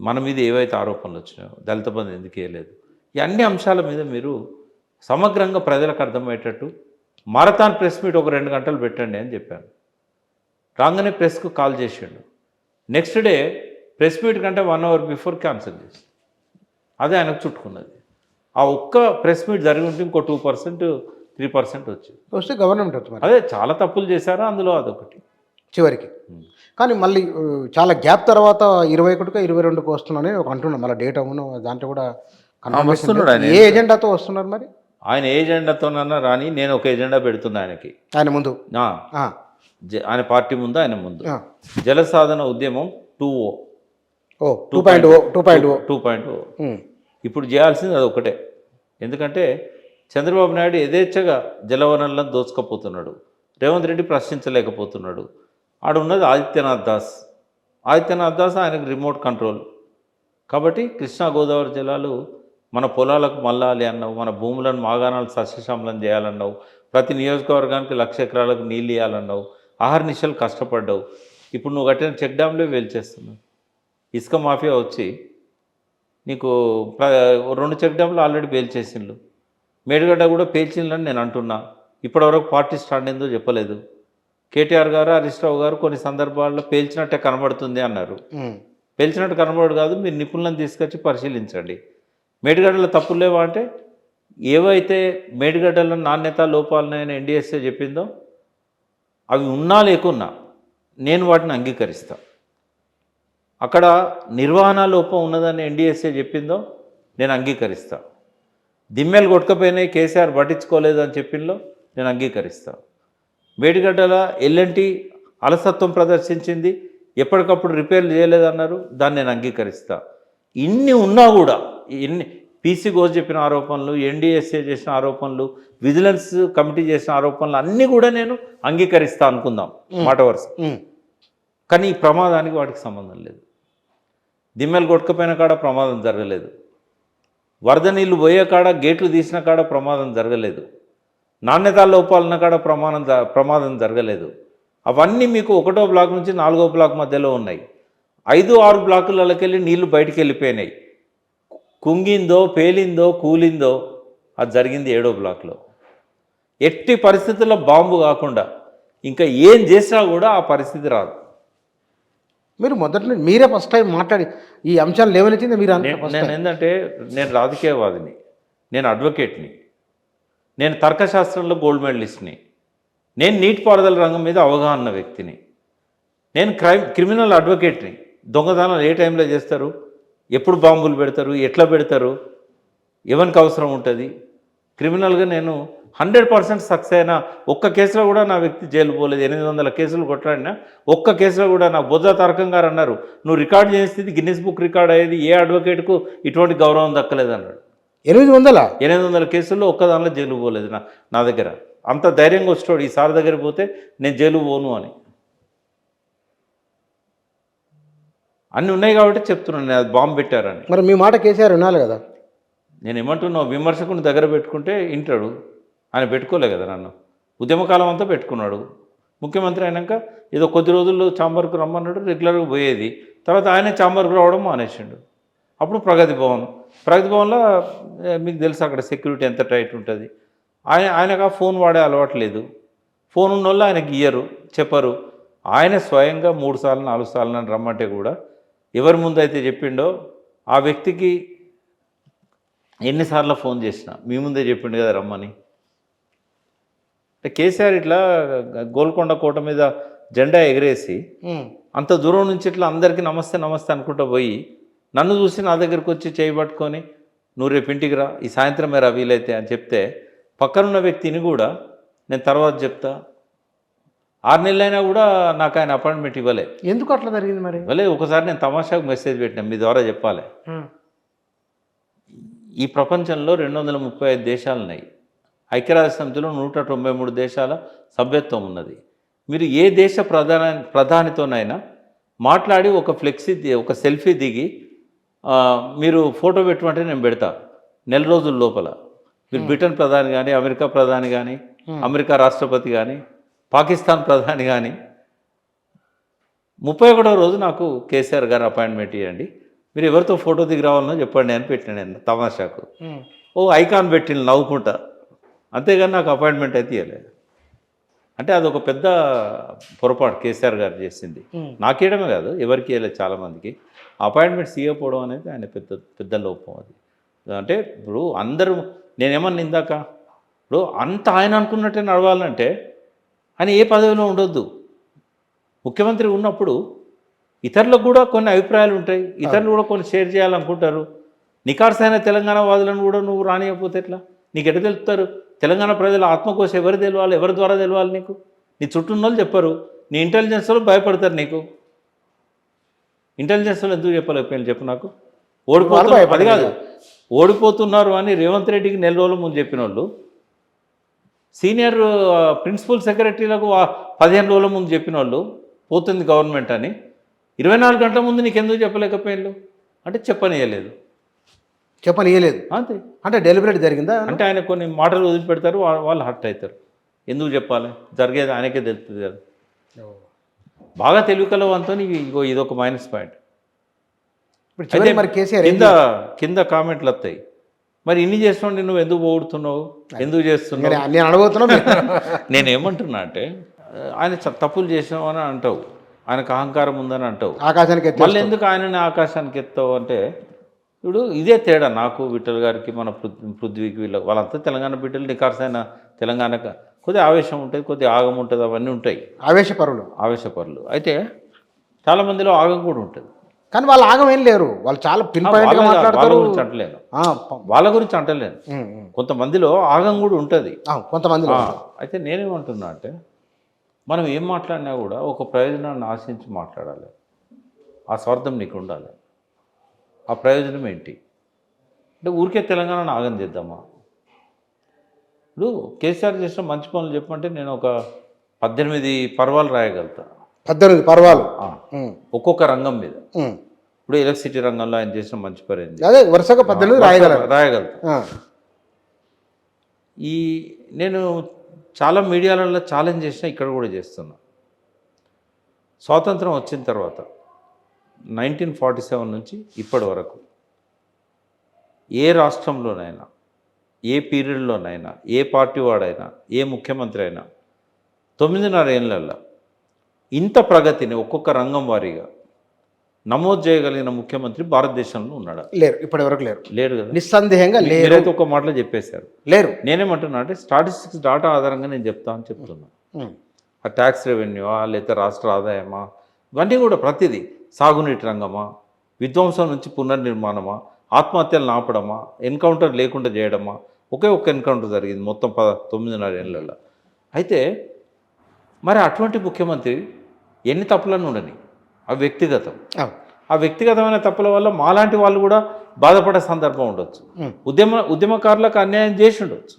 మన మీద ఏవైతే ఆరోపణలు వచ్చినాయో, దళిత బంధు ఎందుకు వేయలేదు, ఈ అన్ని అంశాల మీద మీరు సమగ్రంగా ప్రజలకు అర్థమయ్యేటట్టు మారథాన్ ప్రెస్ మీట్ ఒక 2 గంటలు పెట్టండి అని చెప్పాను. రాగానే ప్రెస్కు కాల్ చేసిండు. నెక్స్ట్ డే ప్రెస్ మీట్ కంటే 1 అవర్ బిఫోర్ క్యాన్సిల్ చేసి, అదే ఆయనకు చుట్టుకున్నది. ఆ ఒక్క ప్రెస్ మీట్ జరిగి ఉంటే ఇంకో 2%, 3% వచ్చింది. వస్తే గవర్నమెంట్ అవుతుంది. అదే చాలా తప్పులు చేశారా అందులో అదొకటి చివరికి. కానీ మళ్ళీ చాలా గ్యాప్ తర్వాత 21కు 22కు వస్తున్నానని ఒక అంటున్నాను. మళ్ళీ డేట్ అవును దాంట్లో కూడా వస్తున్నాడు ఆయన. ఏ ఎజెండాతో వస్తున్నారు మరి? ఆయన ఏ ఎజెండాతోనన్నా రాని, నేను ఒక ఎజెండా పెడుతున్నా ఆయనకి. ఆయన ముందు ఆయన పార్టీ ముందు, ఆయన ముందు జలసాధన ఉద్యమం 2.0 ఇప్పుడు చేయాల్సింది అది ఒకటే. ఎందుకంటే చంద్రబాబు నాయుడు యథేచ్ఛగా జలవనరులను దోచుకపోతున్నాడు, రేవంత్ రెడ్డి ప్రశ్నించలేకపోతున్నాడు. ఆడున్నది ఆదిత్యనాథ్ దాస్ ఆయనకు రిమోట్ కంట్రోల్. కాబట్టి కృష్ణా గోదావరి జలాలు మన పొలాలకు మళ్ళాలి అన్నావు, మన భూములను మాగాణాలు సస్యశ్యామలం చేయాలన్నావు, ప్రతి నియోజకవర్గానికి 1,00,000 ఎకరాలకు నీళ్ళు ఇవ్వాలన్నావు, ఆహర్నిశలు కష్టపడ్డావు. ఇప్పుడు నువ్వు కట్టిన చెక్ డ్యామ్లే వేల్చేస్తున్నావు. ఇసుక మాఫియా వచ్చి నీకు 2 చెక్ డ్యామ్లు ఆల్రెడీ పేల్చేసిండ్రు. మేడిగడ్డ కూడా పేల్చిండ్లని నేను అంటున్నా. ఇప్పటివరకు పార్టీ స్టాండ్ ఏందో చెప్పలేదు. కేటీఆర్ గారు, హరీష్ రావు గారు కొన్ని సందర్భాల్లో పేల్చినట్టే కనబడుతుంది అన్నారు. పేల్చినట్టు కనబడు కాదు, మీరు నిపుణులను తీసుకొచ్చి పరిశీలించండి. మేడిగడ్డలో తప్పులు లేవా అంటే, ఏవైతే మేడిగడ్డల నాణ్యత లోపాలనైనా ఎన్డీఎస్ఏ చెప్పిందో అవి ఉన్నా లేకున్నా నేను వాటిని అంగీకరిస్తాను. అక్కడ నిర్వహణ లోపం ఉన్నదని ఎన్డీఎస్ఏ చెప్పిందో నేను అంగీకరిస్తా. దిమ్మెలు కొట్టుకపోయినాయి, కేసీఆర్ పట్టించుకోలేదని చెప్పిందో నేను అంగీకరిస్తా. మేడిగడ్డల ఎల్ఎన్టీ అలసత్వం ప్రదర్శించింది, ఎప్పటికప్పుడు రిపేర్లు చేయలేదన్నారు, దాన్ని నేను అంగీకరిస్తా. ఇన్ని ఉన్నా కూడా, ఇన్ని పీసీ ఘోష్ చెప్పిన ఆరోపణలు, ఎన్డీఎస్ఏ చేసిన ఆరోపణలు, విజిలెన్స్ కమిటీ చేసిన ఆరోపణలు అన్నీ కూడా నేను అంగీకరిస్తా అనుకుందాం మాట వరుస. కానీ ఈ ప్రమాదానికి వాటికి సంబంధం లేదు. దిమ్మెలు కొట్టుకపోయిన కాడ ప్రమాదం జరగలేదు, వరద నీళ్ళు పోయే కాడ గేట్లు తీసిన కాడ ప్రమాదం జరగలేదు, నాణ్యతా లోపాలన్న కాడ ప్రమాదం జరగలేదు. అవన్నీ మీకు 1వ బ్లాక్ నుంచి 4వ బ్లాక్ మధ్యలో ఉన్నాయి. 5-6 బ్లాకులకెళ్ళి నీళ్లు బయటికి వెళ్ళిపోయినాయి. కుంగిందో, పేలిందో, కూలిందో అది జరిగింది 7వ బ్లాక్లో. ఎట్టి పరిస్థితుల్లో బాంబు కాకుండా ఇంకా ఏం చేసినా కూడా ఆ పరిస్థితి రాదు. మీరు మొదట్లో మీరే ఫస్ట్ టైం మాట్లాడి ఈ అంశాలు లేవనెత్తింది మీరు. నేను ఏంటంటే, నేను రాజకీయవాదిని, నేను అడ్వకేట్ని, నేను తర్కశాస్త్రంలో గోల్డ్ మెడలిస్ట్ని, నేను నీటిపారుదల రంగం మీద అవగాహన వ్యక్తిని, నేను క్రిమినల్ అడ్వకేట్ని. దొంగతనాలు ఏ టైంలో చేస్తారు, ఎప్పుడు బాంబులు పెడతారు, ఎట్లా పెడతారు, ఎవరికి అవసరం ఉంటుంది, క్రిమినల్గా నేను 100% సక్సెస్ అయినా ఒక్క కేసులో కూడా నా వ్యక్తి జైలు పోలేదు. 800 కేసులు కొట్లాడినా ఒక్క కేసులో కూడా నా బొజ్జ తారకం గారు అన్నారు, నువ్వు రికార్డు చేసేది గిన్నిస్ బుక్ రికార్డ్ అయ్యేది, ఏ అడ్వకేట్కు ఇటువంటి గౌరవం దక్కలేదు అన్నాడు. 800 కేసుల్లో ఒక్క దానిలో జైలు పోలేదు నా దగ్గర. అంత ధైర్యంగా వచ్చాడు, ఈసారి దగ్గర పోతే నేను జైలు పోను అని. అన్నీ ఉన్నాయి కాబట్టి చెప్తున్నాను, నేను అది బాంబు పెట్టారని. మరి మీ మాట కేసీఆర్ వినాలి కదా. నేను ఏమంటున్నావు, విమర్శకుని దగ్గర పెట్టుకుంటే వింటాడు. ఆయన పెట్టుకోలే కదా నన్ను. ఉద్యమకాలం అంతా పెట్టుకున్నాడు. ముఖ్యమంత్రి అయినాక ఏదో కొద్ది రోజుల్లో చాంబర్కు రమ్మన్నాడు, రెగ్యులర్గా పోయేది. తర్వాత ఆయనే చాంబర్కు రావడం మానేసిండు. అప్పుడు ప్రగతి భవన్లో మీకు తెలుసు అక్కడ సెక్యూరిటీ ఎంత టైట్ ఉంటుంది. ఆయనకు ఆ ఫోన్ వాడే అలవాటు లేదు. ఫోన్ ఉన్న వాళ్ళు ఆయనకి ఇయ్యరు, చెప్పరు. ఆయన స్వయంగా 3 సార్లు 4 సార్లు నన్ను రమ్మంటే కూడా ఎవరి ముందు అయితే చెప్పిండో ఆ వ్యక్తికి ఎన్నిసార్లు ఫోన్ చేసినా మీ ముందే చెప్పిండు కదా రమ్మని. అంటే కేసీఆర్ ఇట్లా గోల్కొండ కోట మీద జెండా ఎగరేసి అంత దూరం నుంచి ఇట్లా అందరికీ నమస్తే నమస్తే అనుకుంటూ పోయి నన్ను చూసి నా దగ్గరికి వచ్చి చేయబట్టుకొని నువ్వు రేపు ఇంటికి రా, ఈ సాయంత్రం మేరా వీలైతే అని చెప్తే పక్కనున్న వ్యక్తిని కూడా నేను తర్వాత చెప్తా 6 నెలలైనా కూడా నాకు ఆయన అపాయింట్మెంట్ ఇవ్వలే. ఎందుకు అట్లా జరిగింది మరి? ఇవ్వలే. ఒకసారి నేను తమాషాకు మెసేజ్ పెట్టినా, మీ ద్వారా చెప్పాలి. ఈ ప్రపంచంలో 235 దేశాలు ఉన్నాయి. ఐక్యరాజ్య సమితిలో 193 దేశాల సభ్యత్వం ఉన్నది. మీరు ఏ దేశ ప్రధానితోనైనా మాట్లాడి ఒక సెల్ఫీ దిగి మీరు ఫోటో పెట్టమంటే నేను పెడతా 4 రోజుల లోపల. మీరు బ్రిటన్ ప్రధాని కానీ, అమెరికా ప్రధాని కానీ, అమెరికా రాష్ట్రపతి కానీ, పాకిస్తాన్ ప్రధాని కానీ 31వ రోజు నాకు కేసీఆర్ గారు అపాయింట్మెంట్ ఇవ్వండి, మీరు ఎవరితో ఫోటో దిగి రావాలనో చెప్పండి అని పెట్టిన నేను తమాషాకు. ఐకాన్ పెట్టిన నవ్వుకుంటా, అంతేగాని నాకు అపాయింట్మెంట్ అయితే ఇవ్వలేదు. అంటే అదొక పెద్ద పొరపాటు కేసీఆర్ గారు చేసింది. నాకేయడమే కాదు, ఎవరికి ఇవ్వలేదు, చాలామందికి. అపాయింట్మెంట్స్ ఇవ్వకపోవడం అనేది ఆయన పెద్ద లోపం. అది అంటే ఇప్పుడు అందరూ నేనేమన్నా ఇందాక ఇప్పుడు అంత ఆయన అనుకున్నట్టే నడవాలంటే ఆయన ఏ పదవిలో ఉండొద్దు. ముఖ్యమంత్రి ఉన్నప్పుడు ఇతరులకు కూడా కొన్ని అభిప్రాయాలు ఉంటాయి, ఇతరులు కూడా కొన్ని షేర్ చేయాలనుకుంటారు. నికార్సైన తెలంగాణ వాదులను కూడా నువ్వు రానియకపోతే ఎట్లా? నీకు ఎట్లా తెలుపుతారు? తెలంగాణ ప్రజల ఆత్మకోశ ఎవరు తెలవాలి, ఎవరి ద్వారా తెలవాలి నీకు? నీ చుట్టూ ఉన్న వాళ్ళు చెప్పరు, నీ ఇంటెలిజెన్స్ వాళ్ళు భయపడతారు నీకు. ఇంటెలిజెన్స్ వాళ్ళు ఎందుకు చెప్పలేకపోయాను చెప్పు నాకు? ఓడిపోతున్నారు అది కాదు, ఓడిపోతున్నారు అని రేవంత్ రెడ్డికి 4 రోజుల ముందు చెప్పిన వాళ్ళు సీనియర్ ప్రిన్సిపల్ సెక్రటరీలకు 15 రోజుల ముందు చెప్పిన వాళ్ళు పోతుంది గవర్నమెంట్ అని 24 గంటల ముందు నీకు ఎందుకు చెప్పలేకపోయాళ్ళు? అంటే చెప్పనియలేదు అంతే. అంటే డెలిబరేట్ జరిగిందా? అంటే ఆయన కొన్ని మాటలు వదిలిపెడతారు, వాళ్ళు హర్ట్ అవుతారు. ఎందుకు చెప్పాలి? జరిగేది ఆయనకే తెలుస్తుంది కదా. బాగా తెలివికలవంతో ఇగో ఇదొక మైనస్ పాయింట్. అయితే మరి కేసీఆర్ కింద కామెంట్లు వస్తాయి, మరి ఇన్ని చేస్తున్నావు నువ్వు ఎందుకు పోగొడుతున్నావు, ఎందుకు చేస్తున్నావు? నేను అడగబోతున్నా. నేనేమంటున్నా అంటే ఆయన తప్పులు చేసినావు అని అంటావు, ఆయనకు అహంకారం ఉందని అంటావు, ఆకాశానికి మళ్ళీ ఎందుకు ఆయనని ఆకాశానికి ఎత్తావు అంటే ఇప్పుడు ఇదే తేడా నాకు, విఠల్ గారికి, మన పృథ్వీకి, వాళ్ళంతా తెలంగాణ బిడ్డలు, నికార్సైన తెలంగాణకు కొద్దిగా ఆవేశం ఉంటుంది, కొద్దిగా ఆగం ఉంటుంది, అవన్నీ ఉంటాయి. ఆవేశపరులు అయితే చాలామందిలో ఆగం కూడా ఉంటుంది. కానీ వాళ్ళు ఆగం ఏం లేరు, వాళ్ళు చాలా పిన్పాయింట్గా మాట్లాడతారు. వాళ్ళ గురించి అంటలేను, కొంతమందిలో ఆగం కూడా ఉంటుంది కొంతమందిలో. అయితే నేనేమంటున్నా అంటే మనం ఏం మాట్లాడినా కూడా ఒక ప్రయోజనాన్ని ఆశించి మాట్లాడాలి. ఆ స్వార్థం నీకు ఉండాలి. ఆ ప్రయోజనం ఏంటి అంటే ఊరికే తెలంగాణను ఆగం చేద్దామా? ఇప్పుడు కేసీఆర్ చేసిన మంచి పనులు చెప్పమంటే నేను ఒక 18 పర్వాలు రాయగలుగుతా. 18 పర్వాలు ఒక్కొక్క రంగం మీద. ఇప్పుడు ఎలక్ట్రిసిటీ రంగంలో ఆయన చేసిన మంచి పని ఏంటి, అదే వరుసగా 18 రాయగలుగుతా. నేను చాలా మీడియాలలో ఛాలెంజ్ చేసినా, ఇక్కడ కూడా చేస్తున్నా. స్వాతంత్రం వచ్చిన తర్వాత 1947 నుంచి ఇప్పటి వరకు ఏ రాష్ట్రంలోనైనా, ఏ పీరియడ్లోనైనా, ఏ పార్టీ వాడైనా, ఏ ముఖ్యమంత్రి అయినా 9.5 ఏళ్ళల్లో ఇంత ప్రగతిని ఒక్కొక్క రంగం వారీగా నమోదు చేయగలిగిన ముఖ్యమంత్రి భారతదేశంలో ఉన్నాడా? లేరు, ఇప్పటి వరకు లేరు కదా, నిస్సందేహంగా లేరు. ఒక మాటలో చెప్పేశారు, లేరు. నేనేమంటున్నా అంటే స్టాటిస్టిక్స్ డాటా ఆధారంగా నేను చెప్తానని చెప్తున్నా. ఆ ట్యాక్స్ రెవెన్యూవా, లేకపోతే రాష్ట్ర ఆదాయమా, ఇవన్నీ కూడా ప్రతిదీ, సాగునీటి రంగమా, విధ్వంసం నుంచి పునర్నిర్మాణమా, ఆత్మహత్యలు ఆపడమా, ఎన్కౌంటర్ లేకుండా చేయడమా? ఒకే ఒక్క ఎన్కౌంటర్ జరిగింది మొత్తం 9.5 ఏళ్ళల్లో. అయితే మరి అటువంటి ముఖ్యమంత్రి ఎన్ని తప్పులను ఉండని, అవి వ్యక్తిగతం. ఆ వ్యక్తిగతమైన తప్పుల వల్ల మాలాంటి వాళ్ళు కూడా బాధపడే సందర్భం ఉండొచ్చు. ఉద్యమకారులకు అన్యాయం చేసి ఉండొచ్చు,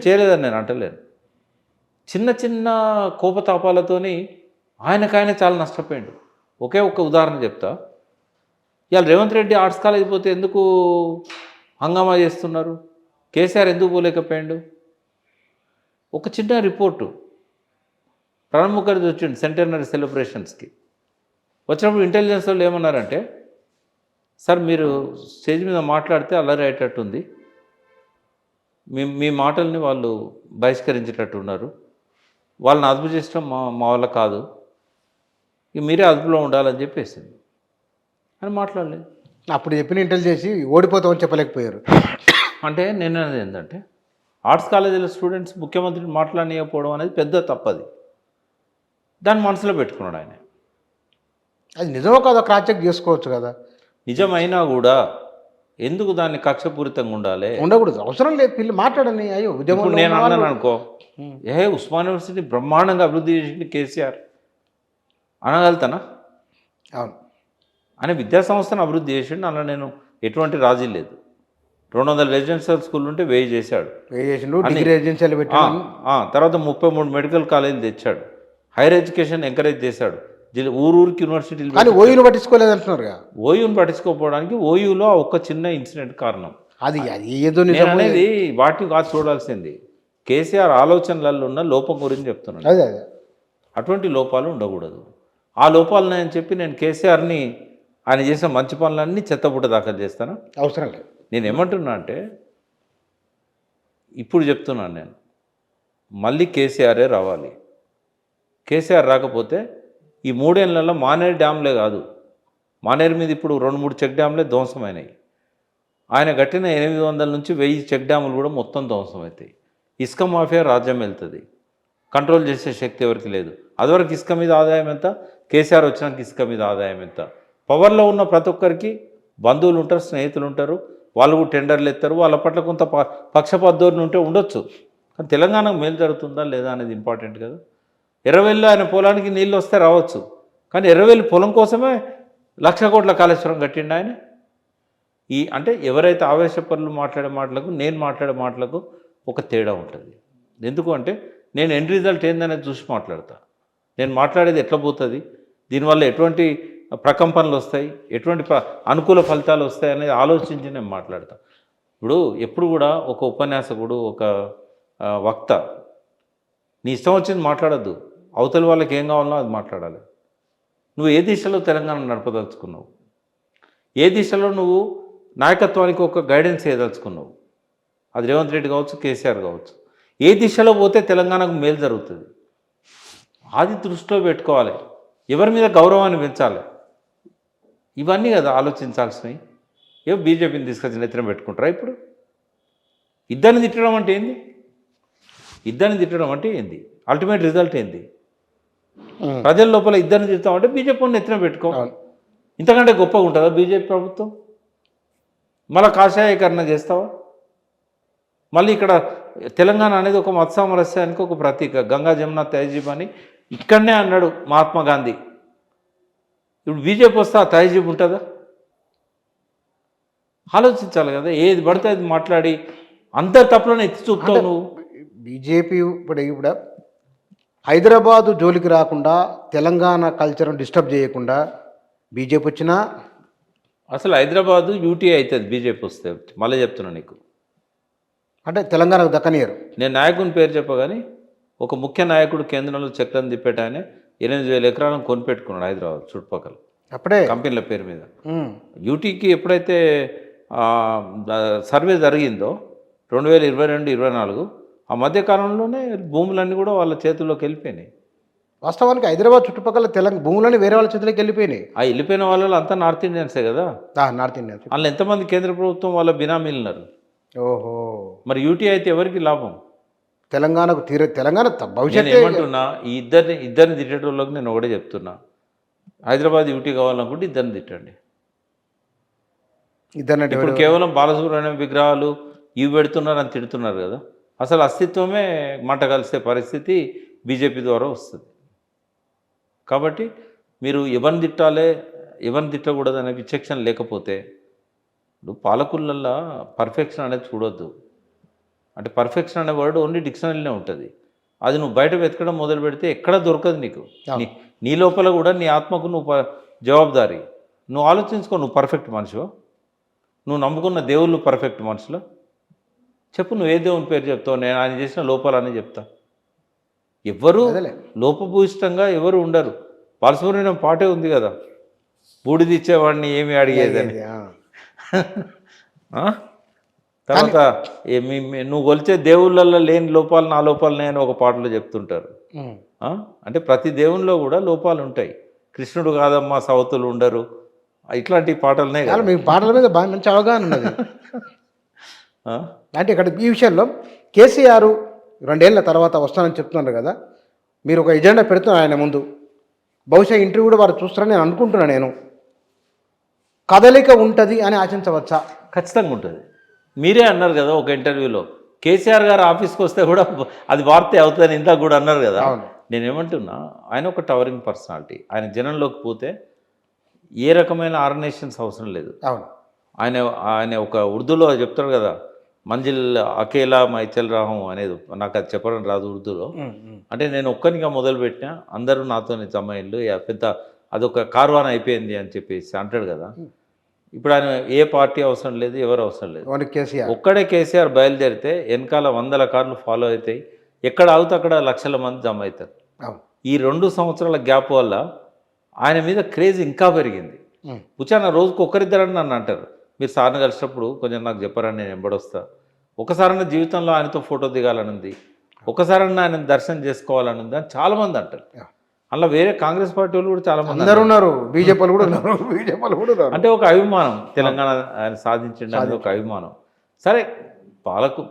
చేయలేదని నేను అంటలేను. చిన్న చిన్న కోపతాపాలతోని ఆయనకాయన చాలా నష్టపోయాడు. ఒకే ఒక్క ఉదాహరణ చెప్తా. ఇవాళ రేవంత్ రెడ్డి ఆర్ట్స్ కాలేజ్ పోతే ఎందుకు హంగామా చేస్తున్నారు. కేసీఆర్ ఎందుకు పోలేకపోయాడు? ఒక చిన్న రిపోర్టు ప్రణబ్ ముఖర్జీ వచ్చిండు సెంటెనరీ సెలబ్రేషన్స్కి. వచ్చినప్పుడు ఇంటెలిజెన్స్ వాళ్ళు ఏమన్నారంటే, సార్ మీరు స్టేజ్ మీద మాట్లాడితే అల్లరి అయ్యేటట్టుంది, మీ మాటల్ని వాళ్ళు బహిష్కరించేటట్టు ఉన్నారు, వాళ్ళని అదుపు చేసడం మా వల్ల కాదు, ఇక మీరే అదుపులో ఉండాలని చెప్పేసింది అని మాట్లాడలేదు. అప్పుడు చెప్పిన ఇంటెల్ చేసి ఓడిపోతామని చెప్పలేకపోయారు. అంటే నేను అనేది ఏంటంటే, ఆర్ట్స్ కాలేజీల స్టూడెంట్స్ ముఖ్యమంత్రిని మాట్లాడనీయకపోవడం అనేది పెద్ద తప్పది. దాన్ని మనసులో పెట్టుకున్నాడు ఆయన. అది నిజమో కాదో క్రాస్ చెక్ చేసుకోవచ్చు కదా. నిజమైనా కూడా ఎందుకు దాన్ని కక్షపూరితంగా ఉండాలి? ఉండకూడదు, అవసరం లేదు. పిల్లలు మాట్లాడని. అయ్యో ఇప్పుడు ఉద్యమంలో నేను ఉన్న వాళ్ళు- అన్నాను అనుకో, ఉస్మాన్ యూనివర్సిటీ బ్రహ్మాండంగా అభివృద్ధి చేసింది కేసీఆర్ అనగలుగుతానా? అవును. ఆయన విద్యా సంస్థను అభివృద్ధి చేసిండు, అలా నేను ఎటువంటి రాజీ లేదు. 200 రెసిడెన్షియల్ స్కూల్ ఉంటే 1000 చేశాడు. చేసిండు, డిగ్రీ ఏజెన్సీలు పెట్టాడు. తర్వాత 33 మెడికల్ కాలేజీలు తెచ్చాడు. హైయర్ ఎడ్యుకేషన్ ఎంకరేజ్ చేశాడు. ఊరూరికి యూనివర్సిటీలు కానీ ఓయూను పట్టించుకోలేదు అంటున్నారుగా. ఓయూను పట్టించుకోకపోవడానికి ఓయూలో ఒక చిన్న ఇన్సిడెంట్ కారణం. అది ఏదో నేను నిజం అనేది వాటిని కాదు చూడాల్సింది, కేసీఆర్ ఆలోచనలలో ఉన్న లోపం గురించి చెప్తున్నాను. అదే అదే అటువంటి లోపాలు ఉండకూడదు. ఆ లోపాలను నేను చెప్పి నేను కేసీఆర్ని ఆయన చేసిన మంచి పనులన్నీ చెత్తబుట్ట దాఖలు చేస్తాను. అవసరం లేదు. నేను ఏమంటున్నా అంటే, ఇప్పుడు చెప్తున్నాను నేను, మళ్ళీ కేసీఆరే రావాలి. కేసీఆర్ రాకపోతే ఈ 3 ఏళ్లలో మానేరు డ్యాంలే కాదు, మానేరు మీద ఇప్పుడు 2-3 చెక్ డ్యాంలే ధ్వంసమైనాయి. ఆయన కట్టిన 800 నుంచి 1000 చెక్ డ్యాములు కూడా మొత్తం ధ్వంసమవుతాయి. ఇసుక మాఫియా రాజ్యం వెళ్తుంది. కంట్రోల్ చేసే శక్తి ఎవరికి లేదు. అదివరకు ఇసుక మీద ఆదాయం ఎంత, కేసీఆర్ వచ్చినాక ఇసుక మీద ఆదాయం ఎంత. పవర్లో ఉన్న ప్రతి ఒక్కరికి బంధువులు ఉంటారు, స్నేహితులు ఉంటారు, వాళ్ళు కూడా టెండర్లు ఎత్తారు, వాళ్ళ పట్ల కొంత పక్షపాతధోరణి ఉంటే ఉండొచ్చు. కానీ తెలంగాణకు మేలు జరుగుతుందా లేదా అనేది ఇంపార్టెంట్ కదా. ఎర్రవెల్లిలో ఆయన పొలానికి నీళ్ళు వస్తే రావచ్చు, కానీ ఎర్రవెల్లి పొలం కోసమే 1,00,000 కోట్ల కాళేశ్వరం కట్టిండు ఆయన. అంటే ఎవరైతే ఆవేశపరులు మాట్లాడే మాటలకు నేను మాట్లాడే మాటలకు ఒక తేడా ఉంటుంది. ఎందుకు అంటే నేను ఎండ్ రిజల్ట్ ఏందనేది చూసి మాట్లాడతా. నేను మాట్లాడేది ఎట్లా పోతుంది, దీనివల్ల ఎటువంటి ప్రకంపనలు వస్తాయి, ఎటువంటి అనుకూల ఫలితాలు వస్తాయి అనేది ఆలోచించి నేను మాట్లాడతా. ఇప్పుడు ఎప్పుడు కూడా ఒక ఉపన్యాసకుడు, ఒక వక్త నీ ఇష్టం వచ్చింది మాట్లాడద్దు, అవతలి వాళ్ళకి ఏం కావాలనో అది మాట్లాడాలి. నువ్వు ఏ దిశలో తెలంగాణ నడపదలుచుకున్నావు, ఏ దిశలో నువ్వు నాయకత్వానికి ఒక గైడెన్స్ చేయదలుచుకున్నావు, అది రేవంత్ రెడ్డి కావచ్చు, కేసీఆర్ కావచ్చు, ఏ దిశలో పోతే తెలంగాణకు మేలు జరుగుతుంది అది దృష్టిలో పెట్టుకోవాలి. ఎవరి మీద గౌరవాన్ని పెంచాలి, ఇవన్నీ కదా ఆలోచించాల్సినవి. బీజేపీని తీసుకొచ్చి నెత్తిన పెట్టుకుంటారా? ఇప్పుడు ఇద్దరిని తిట్టడం అంటే ఏంది? ఇద్దరిని తిట్టడం అంటే ఏంది? అల్టిమేట్ రిజల్ట్ ఏంది? ప్రజల లోపల ఇద్దరిని తిడతామంటే బీజేపీని నెత్తిన పెట్టుకో. ఇంతకంటే గొప్పగా ఉంటుందా బీజేపీ ప్రభుత్వం? మళ్ళీ కాషాయీకరణ చేస్తావా? మళ్ళీ ఇక్కడ తెలంగాణ అనేది ఒక మత సామరస్యానికి ఒక ప్రతీక, గంగా జమున తహజీబ్ అని ఇక్కడనే అన్నాడు మహాత్మా గాంధీ. ఇప్పుడు బీజేపీ వస్తే ఆ తహజీబ్ ఉంటుందా? ఆలోచించాలి కదా. ఏది పడితే అది మాట్లాడి అందరి తప్పులను ఎత్తి చూపుతావు నువ్వు. బీజేపీ ఇప్పుడు హైదరాబాదు జోలికి రాకుండా, తెలంగాణ కల్చర్ను డిస్టర్బ్ చేయకుండా బీజేపీ వచ్చినా అసలు హైదరాబాదు యూటీ అవుతుంది బీజేపీ వస్తే. మళ్ళీ చెప్తున్నా నీకు, అంటే తెలంగాణకు దక్కనియరు. నేను నాయకుని పేరు చెప్పగాని ఒక ముఖ్య నాయకుడు కేంద్రంలో చక్రం తిప్పేట ఆయన 8,000 ఎకరాలను కొనిపెట్టుకున్నాడు హైదరాబాద్ చుట్టుపక్కల అప్పుడే కంపెనీల పేరు మీద. యూటీకి ఎప్పుడైతే సర్వే జరిగిందో 2022-24 ఆ మధ్యకాలంలోనే భూములన్నీ కూడా వాళ్ళ చేతుల్లోకి వెళ్ళిపోయినాయి. వాస్తవానికి హైదరాబాద్ చుట్టుపక్కల భూములని వేరే వాళ్ళ చేతిలోకి వెళ్ళిపోయినాయి. ఆ వెళ్ళిపోయిన వాళ్ళు అంతా నార్త్ ఇండియన్సే కదా. North Indian. వాళ్ళు ఎంతమంది కేంద్ర ప్రభుత్వం వాళ్ళ బినామీలు ఉన్నారు. ఓహో, మరి యూటీ అయితే ఎవరికి లాభం? తెలంగాణకు తెలంగాణ భవిష్యత్తు. ఏమంటున్నా, ఈ ఇద్దరిని తిట్టేటోళ్ళకి నేను ఒకటే చెప్తున్నా, హైదరాబాద్ యూటీ కావాలనుకుంటే ఇద్దరిని తిట్టండి. ఇప్పుడు కేవలం బాలసుబ్రహ్మణ్యం విగ్రహాలు ఇవి పెడుతున్నారు అని తిడుతున్నారు కదా. అసలు అస్తిత్వమే మంట కలిసే పరిస్థితి బీజేపీ ద్వారా వస్తుంది. కాబట్టి మీరు ఎవరిని తిట్టాలి, ఎవరిని తిట్టకూడదు అనే విచక్షణ లేకపోతే, ఇప్పుడు పాలకులల్లో పర్ఫెక్షన్ అనేది చూడొద్దు. అంటే పర్ఫెక్షన్ అనే వర్డ్ ఓన్లీ డిక్షనరీలో ఉంటుంది. అది నువ్వు బయట వెతకడం మొదలు పెడితే ఎక్కడ దొరకదు నీకు. నీ లోపల కూడా నీ ఆత్మకు నువ్వు జవాబుదారీ. నువ్వు ఆలోచించుకో, నువ్వు పర్ఫెక్ట్ మనిషివా? నువ్వు నమ్ముకున్న దేవుళ్ళు పర్ఫెక్ట్ మనుషులు చెప్పు, నువ్వు ఏ దేవుని పేరు చెప్తావు? నేను ఆయన చేసిన లోపాలని చెప్తా. ఎవ్వరు అదేలే. లోపభూయిష్టంగా ఎవరు ఉండరు. బాలసుబ్రహ్మణ్యం పాటే ఉంది కదా, బూడిదిచ్చేవాడిని ఏమి అడిగేదని. ఆ? తర్వాత నువ్వు కొలిచే దేవుళ్ళల్లో లేని లోపాలు నా లోపాలని అని ఒక పాటలో చెప్తుంటారు. అంటే ప్రతి దేవునిలో కూడా లోపాలు ఉంటాయి. కృష్ణుడు కాదమ్మా సవతులు ఉండరు, ఇట్లాంటి పాటలనే కదా. మీ పాటల మీద బాగా మంచి అవగాహన ఉన్నది. ఆ? అంటే ఇక్కడ ఈ విషయంలో కేసీఆర్ 2 ఏళ్ల తర్వాత వస్తానని చెప్తున్నారు కదా, మీరు ఒక ఎజెండా పెడుతున్నారు ఆయన ముందు. బహుశా ఇంటర్వ్యూ కూడా వారు చూస్తారని నేను అనుకుంటున్నాను. నేను కదలిక ఉంటుంది అని ఆశించవచ్చా? ఖచ్చితంగా ఉంటుంది. మీరే అన్నారు కదా ఒక ఇంటర్వ్యూలో, కేసీఆర్ గారు ఆఫీస్కి వస్తే కూడా అది వార్త అవుతుందని ఇందాక కూడా అన్నారు కదా. నేనేమంటున్నా, ఆయన ఒక టవరింగ్ పర్సనాలిటీ. ఆయన జనంలోకి పోతే ఏ రకమైన ఆర్గనైజేషన్స్ అవసరం లేదు. అవును. ఆయన ఒక ఉర్దూలో చెప్తాడు కదా, మంజిల్ అకేలా మై చల్ రాహం అనేది. నాకు అది చెప్పడం రాదు ఉర్దూలో. అంటే నేను ఒక్కనిగా మొదలుపెట్టినా, అందరూ నాతోనే జమ అయ్యిండు, పెద్ద అదొక కార్వాన్ అయిపోయింది అని చెప్పేసి అంటాడు కదా. ఇప్పుడు ఆయన ఏ పార్టీ అవసరం లేదు, ఎవరు అవసరం లేదు. ఒక్కడే కేసీఆర్ బయలుదేరితే వెనకాల 100 కార్లు ఫాలో అవుతాయి. ఎక్కడ ఆగితే అక్కడ లక్షల మంది జమ అవుతారు. ఈ 2 సంవత్సరాల గ్యాప్ వల్ల ఆయన మీద క్రేజ్ ఇంకా పెరిగింది. పుచ్చాన రోజుకు ఒకరిద్దరని నన్ను అంటారు, మీరు సార్ని కలిసినప్పుడు కొంచెం నాకు చెప్పారని నేను ఎంబడొస్తా. ఒకసారన్నా జీవితంలో ఆయనతో ఫోటో దిగాలని ఉంది, ఒకసారన్నా ఆయన దర్శనం చేసుకోవాలని ఉంది అని చాలామంది అంటారు. అలా వేరే కాంగ్రెస్ పార్టీ వాళ్ళు కూడా చాలా మంది ఉన్నారు, బీజేపీ కూడా ఉన్నారు. అంటే ఒక అభిమానం, తెలంగాణ ఆయన సాధించండి ఒక అభిమానం. సరే,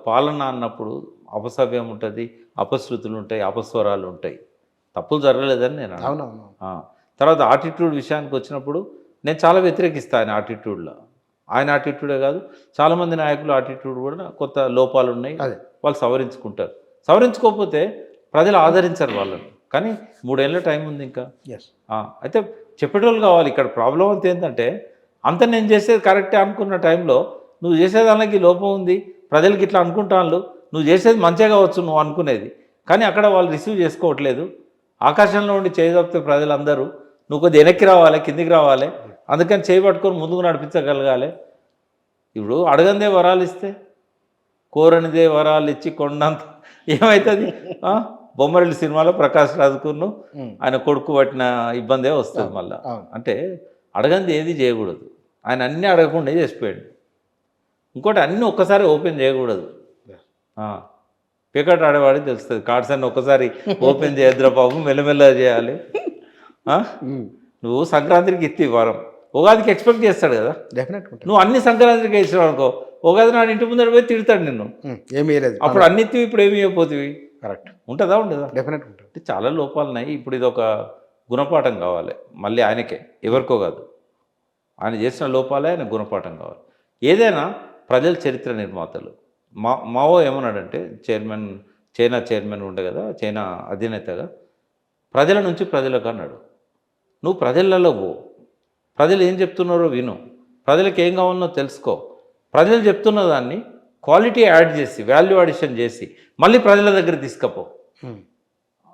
పాలన అన్నప్పుడు అపసవ్యం ఉంటుంది, అపశృతులు ఉంటాయి, అపస్వరాలు ఉంటాయి. తప్పులు జరగలేదని నేను తర్వాత ఆటిట్యూడ్ విషయానికి వచ్చినప్పుడు నేను చాలా వ్యతిరేకిస్తాను ఆయన ఆటిట్యూడ్లో. ఆయన ఆటిట్యూడే కాదు, చాలామంది నాయకులు ఆటిట్యూడ్ కూడా కొత్త లోపాలు ఉన్నాయి, వాళ్ళు సవరించుకుంటారు. సవరించుకోకపోతే ప్రజలు ఆదరించరు వాళ్ళని. కానీ 3 ఏళ్ళ టైం ఉంది ఇంకా. అయితే చెప్పేటోళ్ళు కావాలి. ఇక్కడ ప్రాబ్లం అంతా ఏంటంటే, అంత నేను చేసేది కరెక్టే అనుకున్న టైంలో నువ్వు చేసేదానికి లోపం ఉంది, ప్రజలకి ఇట్లా అనుకుంటాను, నువ్వు చేసేది మంచిగా కావచ్చు నువ్వు అనుకునేది, కానీ అక్కడ వాళ్ళు రిసీవ్ చేసుకోవట్లేదు. ఆకాశంలో ఉండి చేయగలిగితే ప్రజలందరూ నువ్వు కొద్దిగా వెనక్కి రావాలి, కిందికి రావాలి, అందుకని చేయబట్టుకొని ముందుకు నడిపించగలగాలి. ఇప్పుడు అడగందే వరాలు ఇస్తే, కోరనిదే వరాలు ఇచ్చి కొండంత ఏమవుతుంది? బొమ్మరిల్లు సినిమాలో ప్రకాష్ రాజుకును ఆయన కొడుకు పట్టిన ఇబ్బందే వస్తుంది మళ్ళీ. అంటే అడగంది ఏది చేయకూడదు. ఆయన అన్నీ అడగకుండా చేసిపోయాడు. ఇంకోటి అన్నీ ఒక్కసారి ఓపెన్ చేయకూడదు. పికట్ ఆడేవాడికి తెలుస్తుంది. కార్డ్స్ అన్నీ ఒక్కసారి ఓపెన్ చేయద్దురా బాబు, మెల్లమెల్లగా చేయాలి. నువ్వు సంక్రాంతికి ఇత్తి వారం, ఉగాదికి ఎక్స్పెక్ట్ చేస్తాడు కదా. నువ్వు అన్ని సంక్రాంతికి ఇచ్చినావు అనుకో, ఉగాది నాడు ఇంటి ముందర పోయి తిడతాడు నిన్ను. ఏమీ లేదు అప్పుడు అన్ని ఇత్తివి, ఇప్పుడు ఏమి అయిపోతుంది. కరెక్ట్ ఉంటుందా? ఉండదా? డెఫినెట్ ఉంటుంది. చాలా లోపాలు ఉన్నాయి. ఇప్పుడు ఇది ఒక గుణపాఠం కావాలి మళ్ళీ ఆయనకే, ఎవరికో కాదు. ఆయన చేసిన లోపాలే ఆయన గుణపాఠం కావాలి. ఏదైనా ప్రజల చరిత్ర నిర్మాతలు. మావో ఏమన్నాడంటే, చైనా చైర్మన్ ఉండే కదా, చైనా అధినేతగా, ప్రజల నుంచి ప్రజలకు అన్నాడు. నువ్వు ప్రజలలో పో, ప్రజలు ఏం చెప్తున్నారో విను, ప్రజలకు ఏం కావాలనో తెలుసుకో, ప్రజలు చెప్తున్న దాన్ని క్వాలిటీ యాడ్ చేసి, వాల్యూ అడిషన్ చేసి మళ్ళీ ప్రజల దగ్గర తీసుకపో,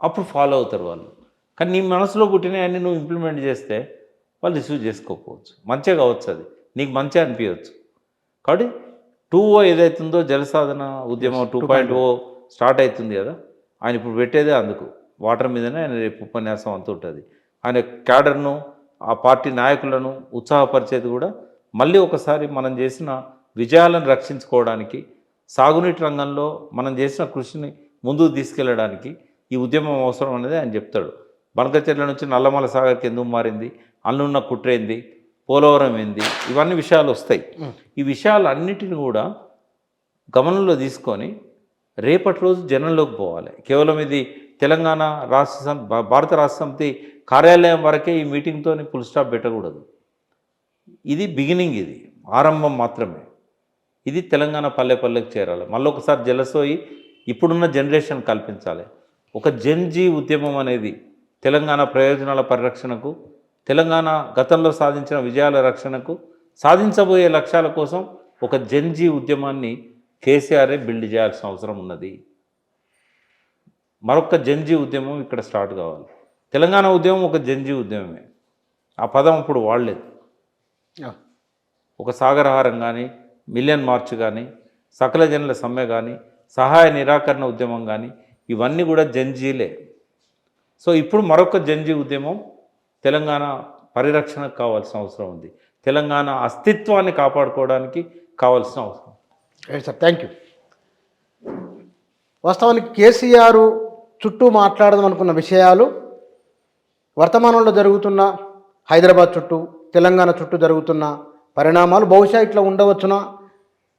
అప్పుడు ఫాలో అవుతారు వాళ్ళు. కానీ నీ మనసులో పుట్టినవన్నీ నువ్వు ఇంప్లిమెంట్ చేస్తే వాళ్ళు రిసీవ్ చేసుకోకపోవచ్చు, మంచిగా కావచ్చు, అది నీకు మంచిగా అనిపించవచ్చు. కాబట్టి 2.0 ఏదైతుందో జలసాధన ఉద్యమం 2.0 స్టార్ట్ అవుతుంది కదా, ఆయన ఇప్పుడు పెట్టేదే అందుకు. వాటర్ మీదనే ఆయన రేపు ఉపన్యాసం అంత ఉంటుంది. ఆయన క్యాడర్ను, ఆ పార్టీ నాయకులను ఉత్సాహపరిచేది కూడా మళ్ళీ ఒకసారి మనం చేసిన విజయాలను రక్షించుకోవడానికి, సాగునీటి రంగంలో మనం చేసిన కృషిని ముందుకు తీసుకెళ్ళడానికి ఈ ఉద్యమం అవసరం అనేది ఆయన చెప్తాడు. బనకచెర్ల నుంచి నల్లమల సాగర్కి ఎందుకు మారింది, అన్నున్న కుట్రేంది, పోలవరం ఏంది, ఇవన్నీ విషయాలు వస్తాయి. ఈ విషయాలన్నిటిని కూడా గమనంలో తీసుకొని రేపటి రోజు జనంలోకి పోవాలి. కేవలం ఇది తెలంగాణ భారత రాష్ట్ర సమితి కార్యాలయం వరకే ఈ మీటింగ్తో ఫుల్ స్టాప్ పెట్టకూడదు. ఇది బిగినింగ్, ఇది ఆరంభం మాత్రమే. ఇది తెలంగాణ పల్లె పల్లెకి చేరాలి. మళ్ళీ ఒకసారి జలసోయి ఇప్పుడున్న జనరేషన్ కల్పించాలి. ఒక జన్జీ ఉద్యమం అనేది తెలంగాణ ప్రయోజనాల పరిరక్షణకు, తెలంగాణ గతంలో సాధించిన విజయాల రక్షణకు, సాధించబోయే లక్ష్యాల కోసం ఒక జన్జీ ఉద్యమాన్ని కేసీఆరే బిల్డ్ చేయాల్సిన అవసరం ఉన్నది. మరొక జన్జీ ఉద్యమం ఇక్కడ స్టార్ట్ కావాలి. తెలంగాణ ఉద్యమం ఒక జన్జీ ఉద్యమమే. ఆ పదం ఇప్పుడు వాడలేదు. ఒక సాగరహారం కానీ, మిలియన్ మార్చ్ కానీ, సకల జనుల సమ్మె కానీ, సహాయ నిరాకరణ ఉద్యమం కానీ, ఇవన్నీ కూడా జంజీలే. సో ఇప్పుడు మరొక జంజీ ఉద్యమం తెలంగాణ పరిరక్షణకు కావాల్సిన అవసరం ఉంది. తెలంగాణ అస్తిత్వాన్ని కాపాడుకోవడానికి కావాల్సిన అవసరం. Right sir, thank you. వాస్తవానికి కేసీఆర్ చుట్టూ మాట్లాడదాం అనుకున్న విషయాలు వర్తమానంలో జరుగుతున్న హైదరాబాద్ చుట్టూ, తెలంగాణ చుట్టూ జరుగుతున్న పరిణామాలు బహుశా ఇట్లా ఉండవచ్చునా,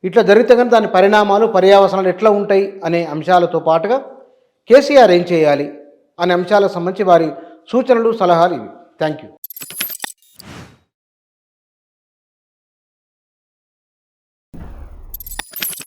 ఇట్లా జరిగితే కానీ దాని పరిణామాలు పర్యావసనాలు ఎట్లా ఉంటాయి అనే అంశాలతో పాటుగా కేసీఆర్ ఏం చేయాలి అనే అంశాలకు సంబంధించి వారి సూచనలు, సలహాలు ఇవి. Thank you.